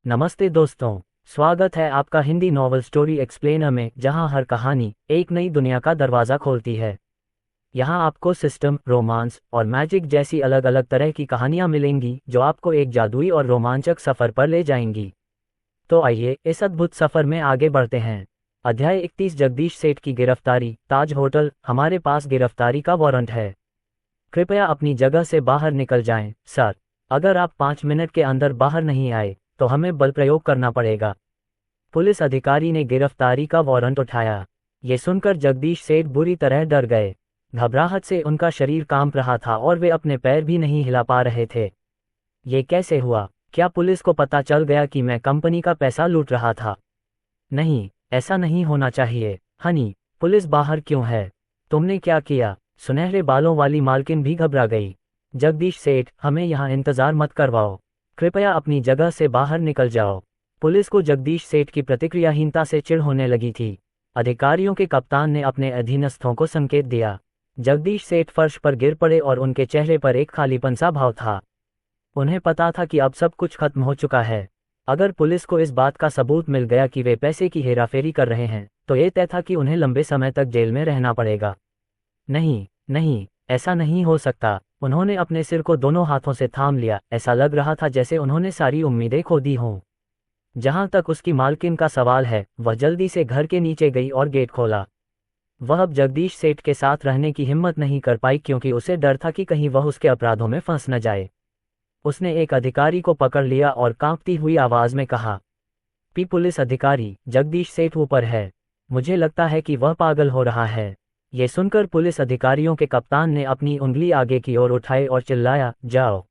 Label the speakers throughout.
Speaker 1: नमस्ते दोस्तों। स्वागत है आपका हिंदी नॉवल स्टोरी एक्सप्लेनर में, जहां हर कहानी एक नई दुनिया का दरवाज़ा खोलती है। यहां आपको सिस्टम, रोमांस और मैजिक जैसी अलग अलग तरह की कहानियां मिलेंगी जो आपको एक जादुई और रोमांचक सफ़र पर ले जाएंगी। तो आइए इस अद्भुत सफ़र में आगे बढ़ते हैं। अध्याय 31, जगदीश सेठ की गिरफ्तारी। ताज होटल। हमारे पास गिरफ्तारी का वारंट है। कृपया अपनी जगह से बाहर निकल जाएं, सर। अगर आप 5 मिनट के अंदर बाहर नहीं आए तो हमें बल प्रयोग करना पड़ेगा। पुलिस अधिकारी ने गिरफ्तारी का वारंट उठाया। ये सुनकर जगदीश सेठ बुरी तरह डर गए। घबराहट से उनका शरीर कांप रहा था और वे अपने पैर भी नहीं हिला पा रहे थे। ये कैसे हुआ? क्या पुलिस को पता चल गया कि मैं कंपनी का पैसा लूट रहा था? नहीं, ऐसा नहीं होना चाहिए। हनी, पुलिस बाहर क्यों है? तुमने क्या किया? सुनहरे बालों वाली मालकिन भी घबरा गई। जगदीश सेठ, हमें यहाँ इंतजार मत करवाओ। कृपया अपनी जगह से बाहर निकल जाओ। पुलिस को जगदीश सेठ की प्रतिक्रियाहीनता से चिढ़ होने लगी थी। अधिकारियों के कप्तान ने अपने अधीनस्थों को संकेत दिया। जगदीश सेठ फर्श पर गिर पड़े और उनके चेहरे पर एक खालीपन सा भाव था। उन्हें पता था कि अब सब कुछ खत्म हो चुका है। अगर पुलिस को इस बात का सबूत मिल गया कि वे पैसे की हेराफेरी कर रहे हैं, तो ये तय था कि उन्हें लंबे समय तक जेल में रहना पड़ेगा। नहीं नहीं, ऐसा नहीं हो सकता। उन्होंने अपने सिर को दोनों हाथों से थाम लिया। ऐसा लग रहा था जैसे उन्होंने सारी उम्मीदें खो दी हों। जहां तक उसकी मालकिन का सवाल है, वह जल्दी से घर के नीचे गई और गेट खोला। वह अब जगदीश सेठ के साथ रहने की हिम्मत नहीं कर पाई, क्योंकि उसे डर था कि कहीं वह उसके अपराधों में फंस न जाए। उसने एक अधिकारी को पकड़ लिया और कांपती हुई आवाज में कहा, पुलिस अधिकारी, जगदीश सेठ ऊपर है। मुझे लगता है कि वह पागल हो रहा है। ये सुनकर पुलिस अधिकारियों के कप्तान ने अपनी उंगली आगे की ओर उठाई और चिल्लाया, जाओ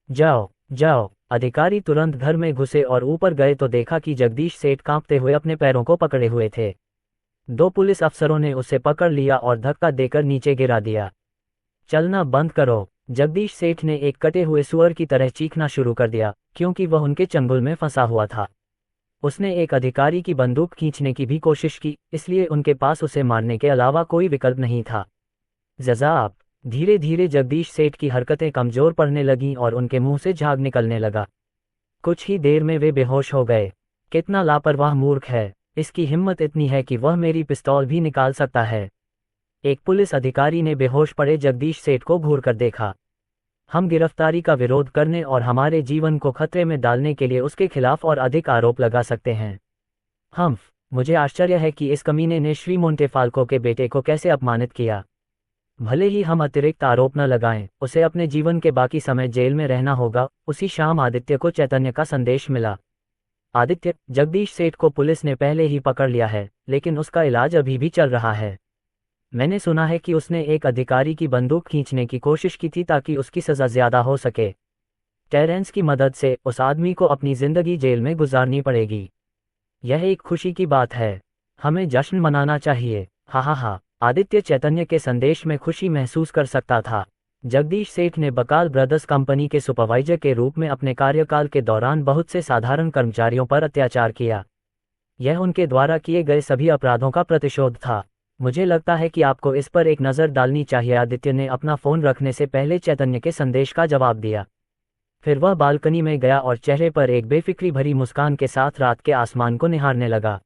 Speaker 1: जाओ जाओ। अधिकारी तुरंत घर में घुसे और ऊपर गए तो देखा कि जगदीश सेठ कांपते हुए अपने पैरों को पकड़े हुए थे। 2 पुलिस अफसरों ने उसे पकड़ लिया और धक्का देकर नीचे गिरा दिया। चलना बंद करो। जगदीश सेठ ने एक कटे हुए सुअर की तरह चीखना शुरू कर दिया, क्योंकि वह उनके चंगुल में फंसा हुआ था। उसने एक अधिकारी की बंदूक खींचने की भी कोशिश की, इसलिए उनके पास उसे मारने के अलावा कोई विकल्प नहीं था। जज़ाब। धीरे धीरे जगदीश सेठ की हरकतें कमजोर पड़ने लगीं और उनके मुंह से झाग निकलने लगा। कुछ ही देर में वे बेहोश हो गए। कितना लापरवाह मूर्ख है! इसकी हिम्मत इतनी है कि वह मेरी पिस्तौल भी निकाल सकता है। एक पुलिस अधिकारी ने बेहोश पड़े जगदीश सेठ को घूर कर देखा। हम गिरफ्तारी का विरोध करने और हमारे जीवन को खतरे में डालने के लिए उसके खिलाफ और अधिक आरोप लगा सकते हैं। मुझे आश्चर्य है कि इस कमीने ने श्री मोंटेफाल्को के बेटे को कैसे अपमानित किया। भले ही हम अतिरिक्त आरोप न लगाएं, उसे अपने जीवन के बाकी समय जेल में रहना होगा। उसी शाम आदित्य को चैतन्य का संदेश मिला। आदित्य, जगदीश सेठ को पुलिस ने पहले ही पकड़ लिया है, लेकिन उसका इलाज अभी भी चल रहा है। मैंने सुना है कि उसने एक अधिकारी की बंदूक खींचने की कोशिश की थी ताकि उसकी सज़ा ज़्यादा हो सके। टेरेंस की मदद से उस आदमी को अपनी ज़िंदगी जेल में गुजारनी पड़ेगी। यह एक खुशी की बात है। हमें जश्न मनाना चाहिए। हा हा हा। आदित्य चैतन्य के संदेश में खुशी महसूस कर सकता था। जगदीश सेठ ने बकाल ब्रदर्स कंपनी के सुपरवाइजर के रूप में अपने कार्यकाल के दौरान बहुत से साधारण कर्मचारियों पर अत्याचार किया। यह उनके द्वारा किए गए सभी अपराधों का प्रतिशोध था। मुझे लगता है कि आपको इस पर एक नज़र डालनी चाहिए। आदित्य ने अपना फ़ोन रखने से पहले चैतन्य के संदेश का जवाब दिया। फिर वह बालकनी में गया और चेहरे पर एक बेफिक्री भरी मुस्कान के साथ रात के आसमान को निहारने लगा।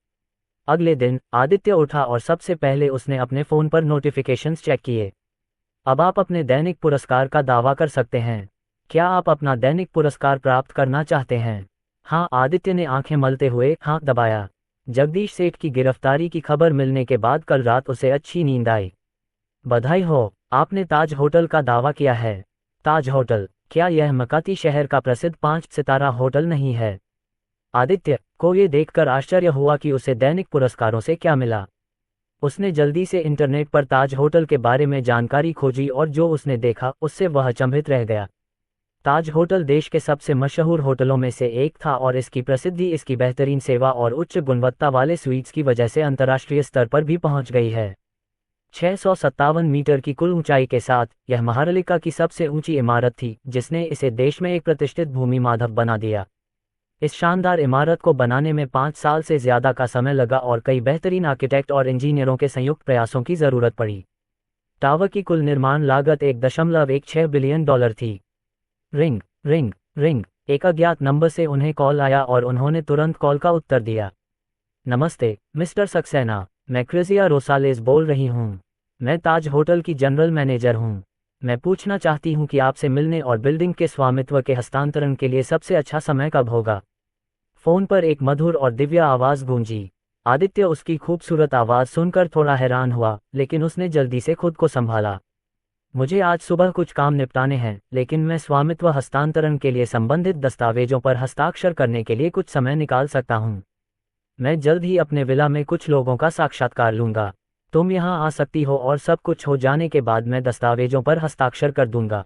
Speaker 1: अगले दिन आदित्य उठा और सबसे पहले उसने अपने फ़ोन पर नोटिफिकेशंस चेक किए। अब आप अपने दैनिक पुरस्कार का दावा कर सकते हैं। क्या आप अपना दैनिक पुरस्कार प्राप्त करना चाहते हैं? हाँ, आदित्य ने आंखें मलते हुए हाँ दबाया। जगदीश सेठ की गिरफ्तारी की खबर मिलने के बाद कल रात उसे अच्छी नींद आई। बधाई हो, आपने ताज होटल का दावा किया है। ताज होटल? क्या यह मकाती शहर का प्रसिद्ध 5 सितारा होटल नहीं है? आदित्य को ये देखकर आश्चर्य हुआ कि उसे दैनिक पुरस्कारों से क्या मिला। उसने जल्दी से इंटरनेट पर ताज होटल के बारे में जानकारी खोजी और जो उसने देखा उससे वह अचंभित रह गया। ताज होटल देश के सबसे मशहूर होटलों में से एक था और इसकी प्रसिद्धि इसकी बेहतरीन सेवा और उच्च गुणवत्ता वाले स्वीट्स की वजह से अंतर्राष्ट्रीय स्तर पर भी पहुंच गई है। 657 मीटर की कुल ऊंचाई के साथ यह महारालिका की सबसे ऊंची इमारत थी, जिसने इसे देश में एक प्रतिष्ठित भूमि माधव बना दिया। इस शानदार इमारत को बनाने में 5 साल से ज़्यादा का समय लगा और कई बेहतरीन आर्किटेक्ट और इंजीनियरों के संयुक्त प्रयासों की ज़रूरत पड़ी। टावर की कुल निर्माण लागत $1.16 बिलियन थी। Ring ring ring. एक अज्ञात नंबर से उन्हें कॉल आया और उन्होंने तुरंत कॉल का उत्तर दिया। नमस्ते मिस्टर सक्सेना, मैं क्रिसिया रोसालेस बोल रही हूँ। मैं ताज होटल की जनरल मैनेजर हूँ। मैं पूछना चाहती हूँ कि आपसे मिलने और बिल्डिंग के स्वामित्व के हस्तांतरण के लिए सबसे अच्छा समय कब होगा। फोन पर एक मधुर और दिव्य आवाज़ गूंजी। आदित्य उसकी खूबसूरत आवाज़ सुनकर थोड़ा हैरान हुआ, लेकिन उसने जल्दी से खुद को संभाला। मुझे आज सुबह कुछ काम निपटाने हैं, लेकिन मैं स्वामित्व हस्तांतरण के लिए संबंधित दस्तावेजों पर हस्ताक्षर करने के लिए कुछ समय निकाल सकता हूँ। मैं जल्द ही अपने विला में कुछ लोगों का साक्षात्कार लूँगा। तुम यहाँ आ सकती हो और सब कुछ हो जाने के बाद मैं दस्तावेजों पर हस्ताक्षर कर दूंगा।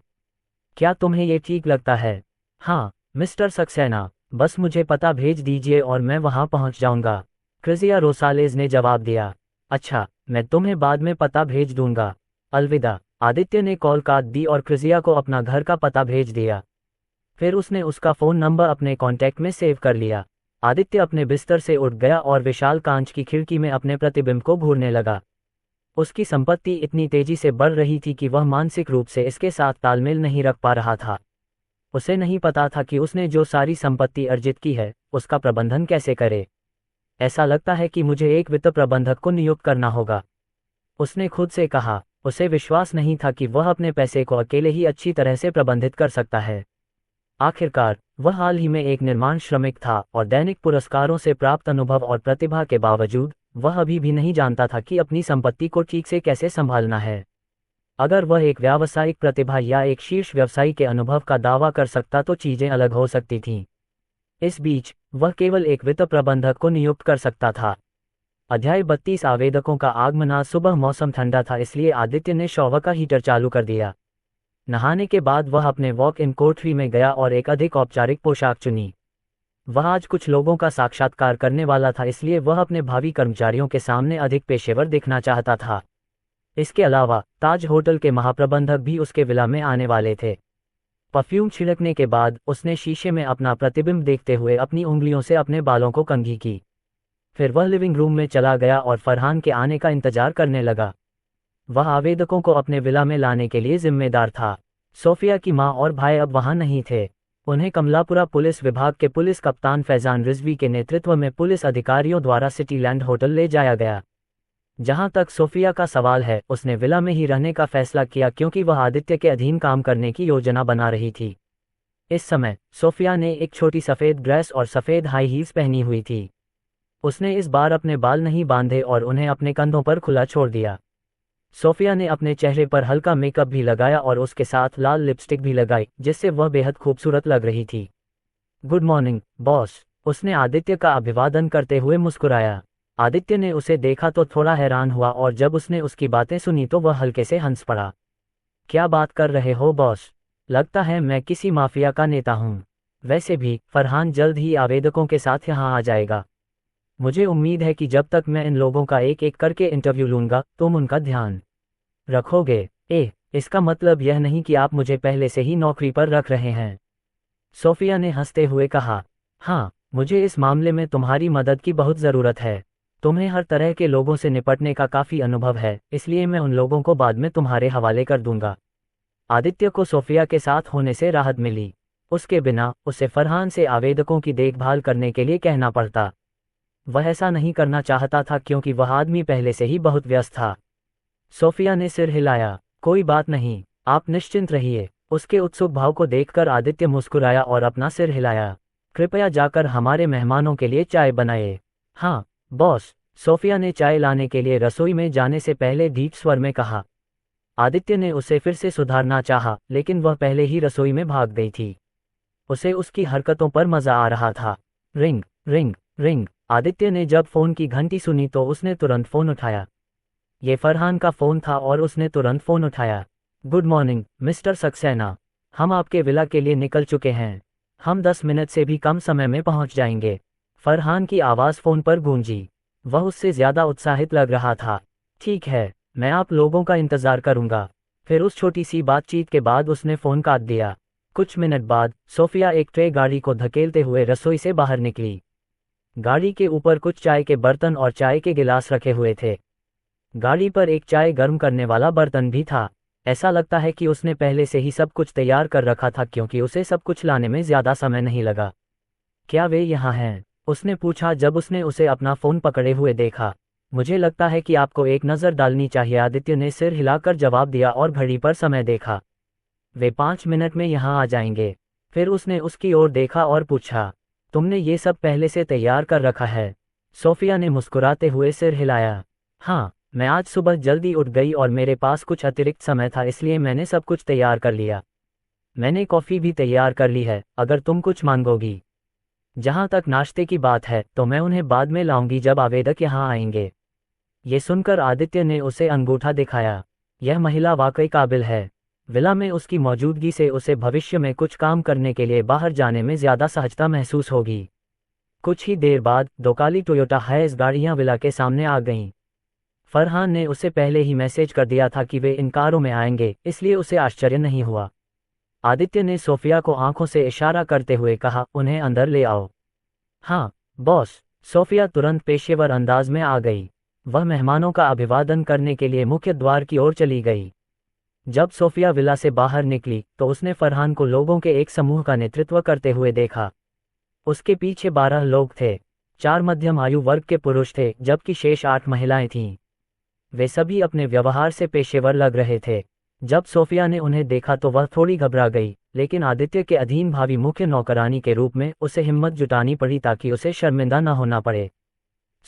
Speaker 1: क्या तुम्हें ये ठीक लगता है? हाँ मिस्टर सक्सेना, बस मुझे पता भेज दीजिए और मैं वहाँ पहुँच जाऊँगा, क्रिसिया रोसालेस ने जवाब दिया। अच्छा, मैं तुम्हें बाद में पता भेज दूंगा। अलविदा। आदित्य ने कॉल काट दी और क्रिसिया को अपना घर का पता भेज दिया। फिर उसने उसका फ़ोन नंबर अपने कॉन्टैक्ट में सेव कर लिया। आदित्य अपने बिस्तर से उठ गया और विशाल कांच की खिड़की में अपने प्रतिबिंब को घूरने लगा। उसकी संपत्ति इतनी तेजी से बढ़ रही थी कि वह मानसिक रूप से इसके साथ तालमेल नहीं रख पा रहा था। उसे नहीं पता था कि उसने जो सारी संपत्ति अर्जित की है, उसका प्रबंधन कैसे करे। ऐसा लगता है कि मुझे एक वित्त प्रबंधक को नियुक्त करना होगा, उसने खुद से कहा। उसे विश्वास नहीं था कि वह अपने पैसे को अकेले ही अच्छी तरह से प्रबंधित कर सकता है। आखिरकार, वह हाल ही में एक निर्माण श्रमिक था और दैनिक पुरस्कारों से प्राप्त अनुभव और प्रतिभा के बावजूद, वह अभी भी नहीं जानता था कि अपनी संपत्ति को ठीक से कैसे संभालना है। अगर वह एक व्यावसायिक प्रतिभा या एक शीर्ष व्यवसायी के अनुभव का दावा कर सकता तो चीजें अलग हो सकती थीं। इस बीच, वह केवल एक वित्त प्रबंधक को नियुक्त कर सकता था। अध्याय 32 आवेदकों का आगमन। आज सुबह मौसम ठंडा था, इसलिए आदित्य ने शॉवर का हीटर चालू कर दिया। नहाने के बाद वह अपने वॉक इन कोठरी में गया और एक अधिक औपचारिक पोशाक चुनी। वह आज कुछ लोगों का साक्षात्कार करने वाला था, इसलिए वह अपने भावी कर्मचारियों के सामने अधिक पेशेवर दिखना चाहता था। इसके अलावा ताज होटल के महाप्रबंधक भी उसके विला में आने वाले थे। परफ्यूम छिड़कने के बाद उसने शीशे में अपना प्रतिबिंब देखते हुए अपनी उंगलियों से अपने बालों को कंघी की। फिर वह लिविंग रूम में चला गया और फरहान के आने का इंतजार करने लगा। वह आवेदकों को अपने विला में लाने के लिए जिम्मेदार था। सोफिया की मां और भाई अब वहां नहीं थे। उन्हें कमलापुरा पुलिस विभाग के पुलिस कप्तान फैजान रिजवी के नेतृत्व में पुलिस अधिकारियों द्वारा सिटीलैंड होटल ले जाया गया। जहां तक सोफिया का सवाल है, उसने विला में ही रहने का फैसला किया क्योंकि वह आदित्य के अधीन काम करने की योजना बना रही थी। इस समय सोफिया ने एक छोटी सफ़ेद ड्रेस और सफ़ेद हाई हील्स पहनी हुई थी। उसने इस बार अपने बाल नहीं बांधे और उन्हें अपने कंधों पर खुला छोड़ दिया। सोफिया ने अपने चेहरे पर हल्का मेकअप भी लगाया और उसके साथ लाल लिपस्टिक भी लगाई, जिससे वह बेहद खूबसूरत लग रही थी। गुड मॉर्निंग बॉस, उसने आदित्य का अभिवादन करते हुए मुस्कुराया। आदित्य ने उसे देखा तो थोड़ा हैरान हुआ और जब उसने उसकी बातें सुनी तो वह हल्के से हंस पड़ा। क्या बात कर रहे हो बॉस? लगता है मैं किसी माफिया का नेता हूँ। वैसे भी फरहान जल्द ही आवेदकों के साथ यहाँ आ जाएगा। मुझे उम्मीद है कि जब तक मैं इन लोगों का एक एक करके इंटरव्यू लूँगा तुम उनका ध्यान रखोगे। इसका मतलब यह नहीं कि आप मुझे पहले से ही नौकरी पर रख रहे हैं, सोफिया ने हंसते हुए कहा। हाँ, मुझे इस मामले में तुम्हारी मदद की बहुत ज़रूरत है। तुम्हें हर तरह के लोगों से निपटने का काफ़ी अनुभव है, इसलिए मैं उन लोगों को बाद में तुम्हारे हवाले कर दूंगा। आदित्य को सोफिया के साथ होने से राहत मिली। उसके बिना उसे फरहान से आवेदकों की देखभाल करने के लिए कहना पड़ता। वह ऐसा नहीं करना चाहता था क्योंकि वह आदमी पहले से ही बहुत व्यस्त था। सोफिया ने सिर हिलाया। कोई बात नहीं, आप निश्चिंत रहिए। उसके उत्सुक भाव को देखकर आदित्य मुस्कुराया और अपना सिर हिलाया। कृपया जाकर हमारे मेहमानों के लिए चाय बनाइए। हाँ बॉस, सोफिया ने चाय लाने के लिए रसोई में जाने से पहले धीट स्वर में कहा। आदित्य ने उसे फिर से सुधारना चाहा, लेकिन वह पहले ही रसोई में भाग गई थी। उसे उसकी हरकतों पर मजा आ रहा था। Ring ring ring. आदित्य ने जब फोन की घंटी सुनी तो उसने तुरंत फोन उठाया। ये फरहान का फोन था और उसने तुरंत फोन उठाया। गुड मॉर्निंग मिस्टर सक्सेना, हम आपके विला के लिए निकल चुके हैं। हम 10 मिनट से भी कम समय में पहुंच जाएंगे। फरहान की आवाज़ फ़ोन पर गूंजी। वह उससे ज़्यादा उत्साहित लग रहा था। ठीक है, मैं आप लोगों का इंतज़ार करूंगा। फिर उस छोटी सी बातचीत के बाद उसने फ़ोन काट दिया। कुछ मिनट बाद सोफिया एक ट्रे गाड़ी को धकेलते हुए रसोई से बाहर निकली। गाड़ी के ऊपर कुछ चाय के बर्तन और चाय के गिलास रखे हुए थे। गाड़ी पर एक चाय गर्म करने वाला बर्तन भी था। ऐसा लगता है कि उसने पहले से ही सब कुछ तैयार कर रखा था क्योंकि उसे सब कुछ लाने में ज़्यादा समय नहीं लगा। क्या वे यहाँ हैं? उसने पूछा जब उसने उसे अपना फ़ोन पकड़े हुए देखा। मुझे लगता है कि आपको एक नज़र डालनी चाहिए, आदित्य ने सिर हिलाकर जवाब दिया और घड़ी पर समय देखा। वे 5 मिनट में यहाँ आ जाएंगे। फिर उसने उसकी ओर देखा और पूछा, तुमने ये सब पहले से तैयार कर रखा है? सोफिया ने मुस्कुराते हुए सिर हिलाया। हाँ, मैं आज सुबह जल्दी उठ गई और मेरे पास कुछ अतिरिक्त समय था, इसलिए मैंने सब कुछ तैयार कर लिया। मैंने कॉफ़ी भी तैयार कर ली है, अगर तुम कुछ मांगोगी। जहाँ तक नाश्ते की बात है तो मैं उन्हें बाद में लाऊंगी जब आवेदक यहाँ आएंगे। ये सुनकर आदित्य ने उसे अंगूठा दिखाया। यह महिला वाकई काबिल है। विला में उसकी मौजूदगी से उसे भविष्य में कुछ काम करने के लिए बाहर जाने में ज़्यादा सहजता महसूस होगी। कुछ ही देर बाद 2 काली टोयोटा हाइस गाड़ियाँ विला के सामने आ गईं। फरहान ने उसे पहले ही मैसेज कर दिया था कि वे इन कारों में आएंगे, इसलिए उसे आश्चर्य नहीं हुआ। आदित्य ने सोफिया को आंखों से इशारा करते हुए कहा, उन्हें अंदर ले आओ। हाँ बॉस। सोफिया तुरंत पेशेवर अंदाज में आ गई। वह मेहमानों का अभिवादन करने के लिए मुख्य द्वार की ओर चली गई। जब सोफिया विला से बाहर निकली तो उसने फरहान को लोगों के एक समूह का नेतृत्व करते हुए देखा। उसके पीछे 12 लोग थे। 4 मध्यम आयु वर्ग के पुरुष थे जबकि शेष 8 महिलाएं थीं। वे सभी अपने व्यवहार से पेशेवर लग रहे थे। जब सोफिया ने उन्हें देखा तो वह थोड़ी घबरा गई, लेकिन आदित्य के अधीन भावी मुख्य नौकरानी के रूप में उसे हिम्मत जुटानी पड़ी ताकि उसे शर्मिंदा न होना पड़े।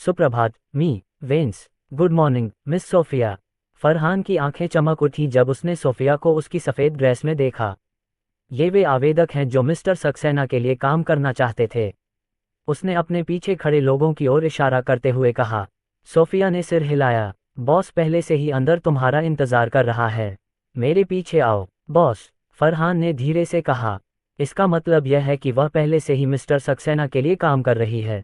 Speaker 1: सुप्रभात मी वेंस। Good morning miss Sophia. Farhan की आंखें चमक उठी जब उसने सोफिया को उसकी सफ़ेद ड्रेस में देखा। ये वे आवेदक हैं जो मिस्टर सक्सेना के लिए काम करना चाहते थे। उसने अपने पीछे खड़े लोगों की ओर इशारा करते हुए कहा। सोफिया ने सिर हिलाया। बॉस पहले से ही अंदर तुम्हारा इंतजार कर रहा है। मेरे पीछे आओ बॉस, फरहान ने धीरे से कहा। इसका मतलब यह है कि वह पहले से ही मिस्टर सक्सेना के लिए काम कर रही है।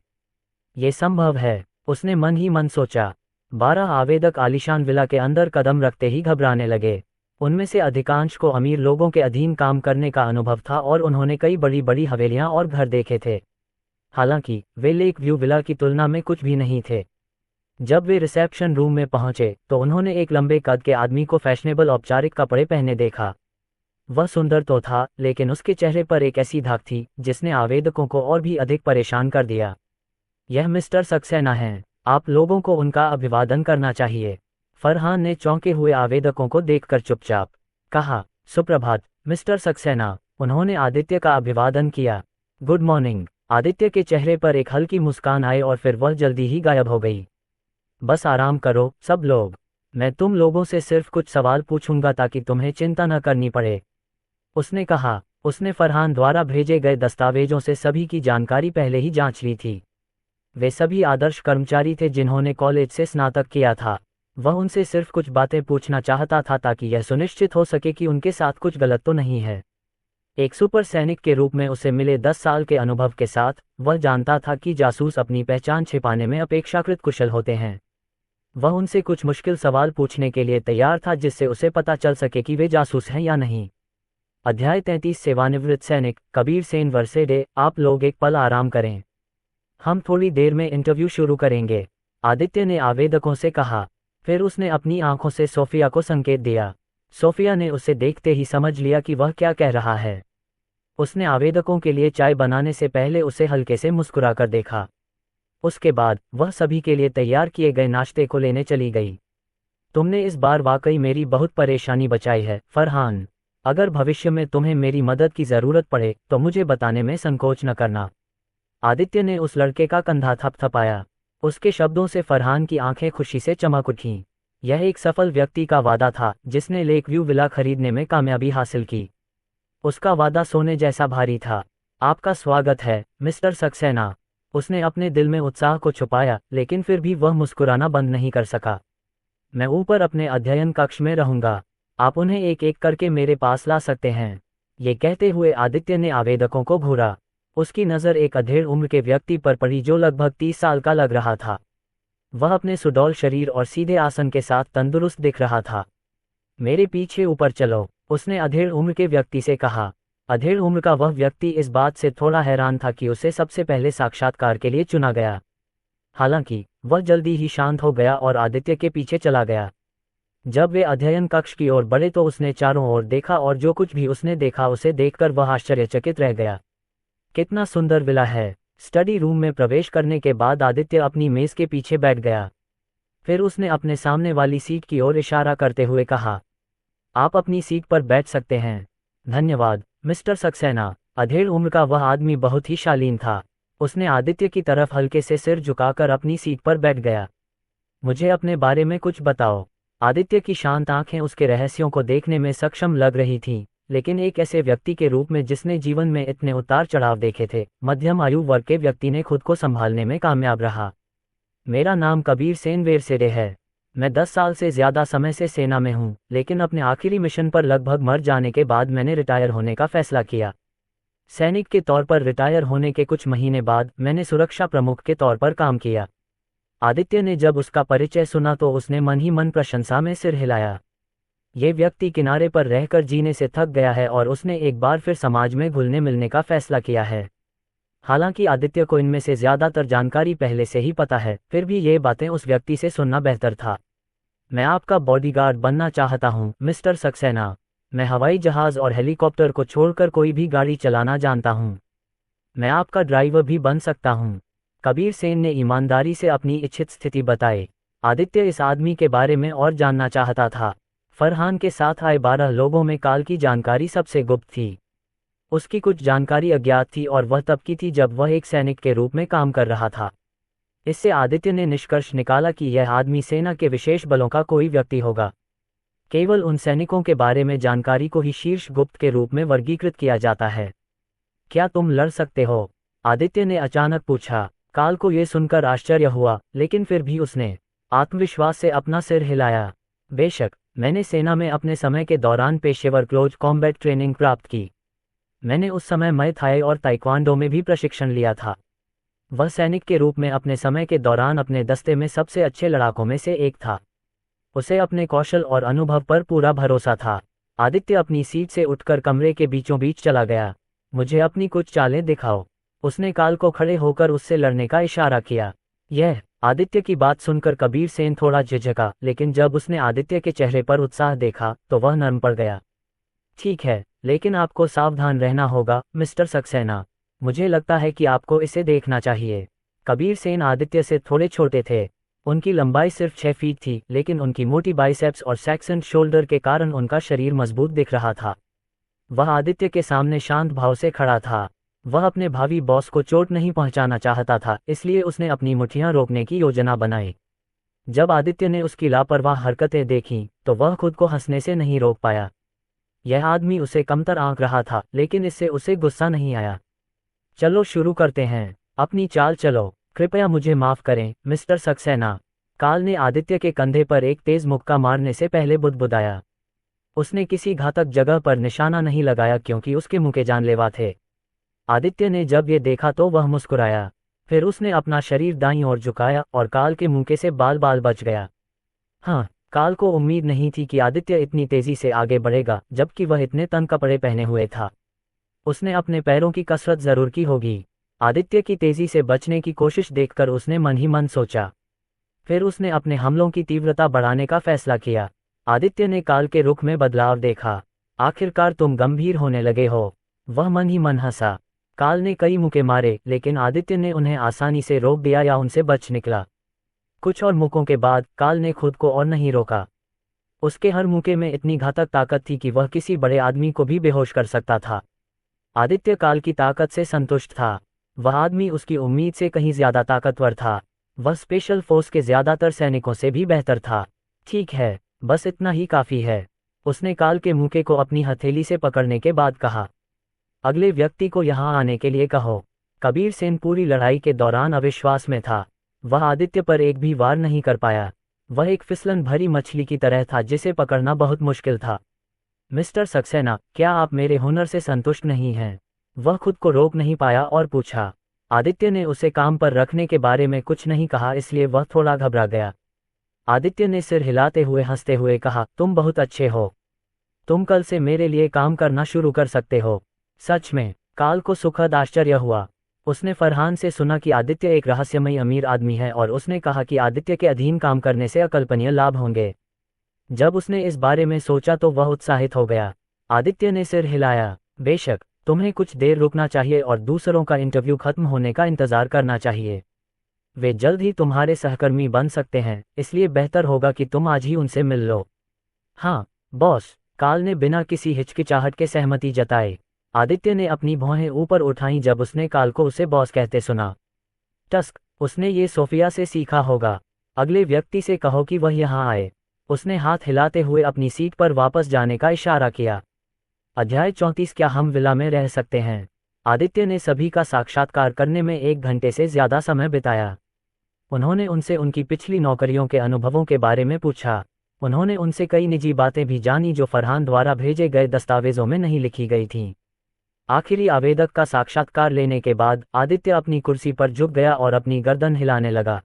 Speaker 1: ये संभव है, उसने मन ही मन सोचा। 12 आवेदक आलीशान विला के अंदर कदम रखते ही घबराने लगे। उनमें से अधिकांश को अमीर लोगों के अधीन काम करने का अनुभव था और उन्होंने कई बड़ी बड़ी हवेलियां और घर देखे थे। हालांकि वे लेक व्यू विला की तुलना में कुछ भी नहीं थे। जब वे रिसेप्शन रूम में पहुंचे तो उन्होंने एक लंबे कद के आदमी को फैशनेबल औपचारिक कपड़े पहने देखा। वह सुंदर तो था, लेकिन उसके चेहरे पर एक ऐसी धाक थी जिसने आवेदकों को और भी अधिक परेशान कर दिया। यह मिस्टर सक्सेना हैं, आप लोगों को उनका अभिवादन करना चाहिए। फरहान ने चौंके हुए आवेदकों को देखकर चुपचाप कहा। सुप्रभात मिस्टर सक्सेना। उन्होंने आदित्य का अभिवादन किया। Good morning. आदित्य के चेहरे पर एक हल्की मुस्कान आई और फिर वह जल्दी ही गायब हो गई। बस आराम करो सब लोग, मैं तुम लोगों से सिर्फ कुछ सवाल पूछूंगा ताकि तुम्हें चिंता न करनी पड़े, उसने कहा। उसने फरहान द्वारा भेजे गए दस्तावेजों से सभी की जानकारी पहले ही जांच ली थी। वे सभी आदर्श कर्मचारी थे जिन्होंने कॉलेज से स्नातक किया था। वह उनसे सिर्फ कुछ बातें पूछना चाहता था ताकि यह सुनिश्चित हो सके कि उनके साथ कुछ गलत तो नहीं है। एक सुपर सैनिक के रूप में उसे मिले 10 साल के अनुभव के साथ वह जानता था कि जासूस अपनी पहचान छिपाने में अपेक्षाकृत कुशल होते हैं। वह उनसे कुछ मुश्किल सवाल पूछने के लिए तैयार था जिससे उसे पता चल सके कि वे जासूस हैं या नहीं। अध्याय 33 सेवानिवृत्त सैनिक कबीर सेन वर्सेडे। आप लोग एक पल आराम करें, हम थोड़ी देर में इंटरव्यू शुरू करेंगे, आदित्य ने आवेदकों से कहा। फिर उसने अपनी आंखों से सोफिया को संकेत दिया। सोफिया ने उसे देखते ही समझ लिया कि वह क्या कह रहा है। उसने आवेदकों के लिए चाय बनाने से पहले उसे हल्के से मुस्कुराकर देखा। उसके बाद वह सभी के लिए तैयार किए गए नाश्ते को लेने चली गई। तुमने इस बार वाकई मेरी बहुत परेशानी बचाई है फरहान। अगर भविष्य में तुम्हें मेरी मदद की ज़रूरत पड़े तो मुझे बताने में संकोच न करना। आदित्य ने उस लड़के का कंधा थपथपाया। उसके शब्दों से फरहान की आंखें खुशी से चमक उठीं। यह एक सफल व्यक्ति का वादा था जिसने लेक व्यू विला खरीदने में कामयाबी हासिल की। उसका वादा सोने जैसा भारी था। आपका स्वागत है मिस्टर सक्सेना। उसने अपने दिल में उत्साह को छुपाया, लेकिन फिर भी वह मुस्कुराना बंद नहीं कर सका। मैं ऊपर अपने अध्ययन कक्ष में रहूंगा, आप उन्हें एक एक करके मेरे पास ला सकते हैं। ये कहते हुए आदित्य ने आवेदकों को घूरा। उसकी नज़र एक अधेड़ उम्र के व्यक्ति पर पड़ी जो लगभग 30 साल का लग रहा था। वह अपने सुडौल शरीर और सीधे आसन के साथ तंदुरुस्त दिख रहा था। मेरे पीछे ऊपर चलो, उसने अधेड़ उम्र के व्यक्ति से कहा। अधेड़ उम्र का वह व्यक्ति इस बात से थोड़ा हैरान था कि उसे सबसे पहले साक्षात्कार के लिए चुना गया। हालांकि वह जल्दी ही शांत हो गया और आदित्य के पीछे चला गया। जब वे अध्ययन कक्ष की ओर बढ़े तो उसने चारों ओर देखा और जो कुछ भी उसने देखा उसे देखकर वह आश्चर्यचकित रह गया। कितना सुंदर विला है। स्टडी रूम में प्रवेश करने के बाद आदित्य अपनी मेज के पीछे बैठ गया। फिर उसने अपने सामने वाली सीट की ओर इशारा करते हुए कहा, आप अपनी सीट पर बैठ सकते हैं। धन्यवाद मिस्टर सक्सेना। अधेड़ उम्र का वह आदमी बहुत ही शालीन था। उसने आदित्य की तरफ हल्के से सिर झुकाकर अपनी सीट पर बैठ गया। मुझे अपने बारे में कुछ बताओ। आदित्य की शांत आंखें उसके रहस्यों को देखने में सक्षम लग रही थीं, लेकिन एक ऐसे व्यक्ति के रूप में जिसने जीवन में इतने उतार चढ़ाव देखे थे, मध्यम आयु वर्ग के व्यक्ति ने खुद को संभालने में कामयाब रहा। मेरा नाम कबीर सेन वेरसेडे है। मैं 10 साल से ज़्यादा समय से सेना में हूँ, लेकिन अपने आखिरी मिशन पर लगभग मर जाने के बाद मैंने रिटायर होने का फैसला किया। सैनिक के तौर पर रिटायर होने के कुछ महीने बाद मैंने सुरक्षा प्रमुख के तौर पर काम किया। आदित्य ने जब उसका परिचय सुना तो उसने मन ही मन प्रशंसा में सिर हिलाया। ये व्यक्ति किनारे पर रहकर जीने से थक गया है और उसने एक बार फिर समाज में घुलने मिलने का फैसला किया है। हालांकि आदित्य को इनमें से ज़्यादातर जानकारी पहले से ही पता है, फिर भी ये बातें उस व्यक्ति से सुनना बेहतर था। मैं आपका बॉडीगार्ड बनना चाहता हूँ मिस्टर सक्सेना। मैं हवाई जहाज़ और हेलीकॉप्टर को छोड़कर कोई भी गाड़ी चलाना जानता हूँ। मैं आपका ड्राइवर भी बन सकता हूँ। कबीर सेन ने ईमानदारी से अपनी इच्छित स्थिति बताई। आदित्य इस आदमी के बारे में और जानना चाहता था। फरहान के साथ आए 12 लोगों में काल की जानकारी सबसे गुप्त थी। उसकी कुछ जानकारी अज्ञात थी और वह तब की थी जब वह एक सैनिक के रूप में काम कर रहा था। इससे आदित्य ने निष्कर्ष निकाला कि यह आदमी सेना के विशेष बलों का कोई व्यक्ति होगा। केवल उन सैनिकों के बारे में जानकारी को ही शीर्ष गुप्त के रूप में वर्गीकृत किया जाता है। क्या तुम लड़ सकते हो? आदित्य ने अचानक पूछा। काल को यह सुनकर आश्चर्य हुआ, लेकिन फिर भी उसने आत्मविश्वास से अपना सिर हिलाया। बेशक, मैंने सेना में अपने समय के दौरान पेशेवर क्लोज कॉम्बैट ट्रेनिंग प्राप्त की। मैंने उस समय मय थाई और ताइक्वांडो में भी प्रशिक्षण लिया था। वह सैनिक के रूप में अपने समय के दौरान अपने दस्ते में सबसे अच्छे लड़ाकों में से एक था। उसे अपने कौशल और अनुभव पर पूरा भरोसा था। आदित्य अपनी सीट से उठकर कमरे के बीचों बीच चला गया। मुझे अपनी कुछ चालें दिखाओ। उसने काल को खड़े होकर उससे लड़ने का इशारा किया। यह आदित्य की बात सुनकर कबीर सेन थोड़ा झिझका, लेकिन जब उसने आदित्य के चेहरे पर उत्साह देखा तो वह नर्म पड़ गया। ठीक है, लेकिन आपको सावधान रहना होगा मिस्टर सक्सेना। मुझे लगता है कि आपको इसे देखना चाहिए। कबीर सेन आदित्य से थोड़े छोटे थे। उनकी लंबाई सिर्फ 6 फीट थी, लेकिन उनकी मोटी बाइसेप्स और सेक्शन शोल्डर के कारण उनका शरीर मजबूत दिख रहा था। वह आदित्य के सामने शांत भाव से खड़ा था। वह अपने भावी बॉस को चोट नहीं पहुंचाना चाहता था, इसलिए उसने अपनी मुट्ठियां रोकने की योजना बनाई। जब आदित्य ने उसकी लापरवाह हरकतें देखीं, तो वह खुद को हंसने से नहीं रोक पाया। यह आदमी उसे कमतर आंक रहा था, लेकिन इससे उसे गुस्सा नहीं आया। चलो शुरू करते हैं। अपनी चाल चलो। कृपया मुझे माफ करें मिस्टर सक्सेना। काल ने आदित्य के कंधे पर एक तेज मुक्का मारने से पहले बुदबुदाया। उसने किसी घातक जगह पर निशाना नहीं लगाया क्योंकि उसके मुक्के जानलेवा थे। आदित्य ने जब ये देखा तो वह मुस्कुराया। फिर उसने अपना शरीर दाईं ओर झुकाया और काल के मुक्के से बाल बाल बच गया। हाँ, काल को उम्मीद नहीं थी कि आदित्य इतनी तेजी से आगे बढ़ेगा, जबकि वह इतने तन कपड़े पहने हुए था। उसने अपने पैरों की कसरत जरूर की होगी। आदित्य की तेजी से बचने की कोशिश देखकर उसने मन ही मन सोचा। फिर उसने अपने हमलों की तीव्रता बढ़ाने का फैसला किया। आदित्य ने काल के रुख में बदलाव देखा। आखिरकार तुम गंभीर होने लगे हो। वह मन ही मन हंसा। काल ने कई मुक्के मारे, लेकिन आदित्य ने उन्हें आसानी से रोक दिया या उनसे बच निकला। कुछ और मुक्कों के बाद काल ने खुद को और नहीं रोका। उसके हर मुक्के में इतनी घातक ताकत थी कि वह किसी बड़े आदमी को भी बेहोश कर सकता था। आदित्य काल की ताकत से संतुष्ट था। वह आदमी उसकी उम्मीद से कहीं ज्यादा ताकतवर था। वह स्पेशल फोर्स के ज्यादातर सैनिकों से भी बेहतर था। ठीक है, बस इतना ही काफी है। उसने काल के मुक्के को अपनी हथेली से पकड़ने के बाद कहा। अगले व्यक्ति को यहाँ आने के लिए कहो। कबीर सेन पूरी लड़ाई के दौरान अविश्वास में था। वह आदित्य पर एक भी वार नहीं कर पाया। वह एक फिसलन भरी मछली की तरह था जिसे पकड़ना बहुत मुश्किल था। मिस्टर सक्सेना, क्या आप मेरे हुनर से संतुष्ट नहीं हैं? वह खुद को रोक नहीं पाया और पूछा। आदित्य ने उसे काम पर रखने के बारे में कुछ नहीं कहा, इसलिए वह थोड़ा घबरा गया। आदित्य ने सिर हिलाते हुए हंसते हुए कहा, तुम बहुत अच्छे हो। तुम कल से मेरे लिए काम करना शुरू कर सकते हो। सच में? काल को सुखद आश्चर्य हुआ। उसने फरहान से सुना कि आदित्य एक रहस्यमयी अमीर आदमी है और उसने कहा कि आदित्य के अधीन काम करने से अकल्पनीय लाभ होंगे। जब उसने इस बारे में सोचा तो वह उत्साहित हो गया। आदित्य ने सिर हिलाया। बेशक, तुम्हें कुछ देर रुकना चाहिए और दूसरों का इंटरव्यू खत्म होने का इंतजार करना चाहिए। वे जल्द ही तुम्हारे सहकर्मी बन सकते हैं, इसलिए बेहतर होगा कि तुम आज ही उनसे मिल लो। हाँ बॉस, काल ने बिना किसी हिचकिचाहट के सहमति जताई। आदित्य ने अपनी भौहें ऊपर उठाईं जब उसने काल को उसे बॉस कहते सुना। टस्क, उसने ये सोफिया से सीखा होगा। अगले व्यक्ति से कहो कि वह यहाँ आए। उसने हाथ हिलाते हुए अपनी सीट पर वापस जाने का इशारा किया। अध्याय 34। क्या हम विला में रह सकते हैं? आदित्य ने सभी का साक्षात्कार करने में 1 घंटे से ज्यादा समय बिताया। उन्होंने उनसे उनकी पिछली नौकरियों के अनुभवों के बारे में पूछा। उन्होंने उनसे कई निजी बातें भी जानी जो फरहान द्वारा भेजे गए दस्तावेजों में नहीं लिखी गई थीं। आखिरी आवेदक का साक्षात्कार लेने के बाद आदित्य अपनी कुर्सी पर झुक गया और अपनी गर्दन हिलाने लगा।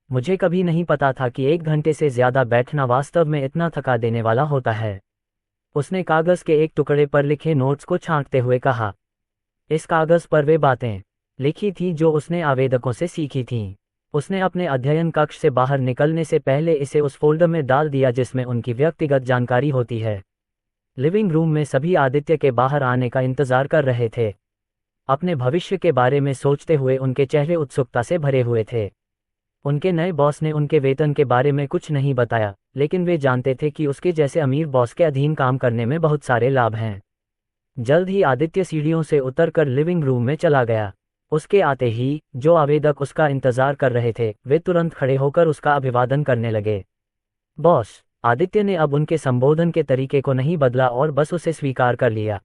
Speaker 1: मुझे कभी नहीं पता था कि 1 घंटे से ज्यादा बैठना वास्तव में इतना थका देने वाला होता है। उसने कागज के एक टुकड़े पर लिखे नोट्स को छांटते हुए कहा। इस कागज पर वे बातें लिखी थीं जो उसने आवेदकों से सीखी थीं। उसने अपने अध्ययन कक्ष से बाहर निकलने से पहले इसे उस फोल्डर में डाल दिया जिसमें उनकी व्यक्तिगत जानकारी होती है। लिविंग रूम में सभी आदित्य के बाहर आने का इंतजार कर रहे थे। अपने भविष्य के बारे में सोचते हुए उनके चेहरे उत्सुकता से भरे हुए थे। उनके नए बॉस ने उनके वेतन के बारे में कुछ नहीं बताया, लेकिन वे जानते थे कि उसके जैसे अमीर बॉस के अधीन काम करने में बहुत सारे लाभ हैं। जल्द ही आदित्य सीढ़ियों से उतरकर लिविंग रूम में चला गया। उसके आते ही जो आवेदक उसका इंतजार कर रहे थे वे तुरंत खड़े होकर उसका अभिवादन करने लगे। बॉस, आदित्य ने अब उनके संबोधन के तरीके को नहीं बदला और बस उसे स्वीकार कर लिया।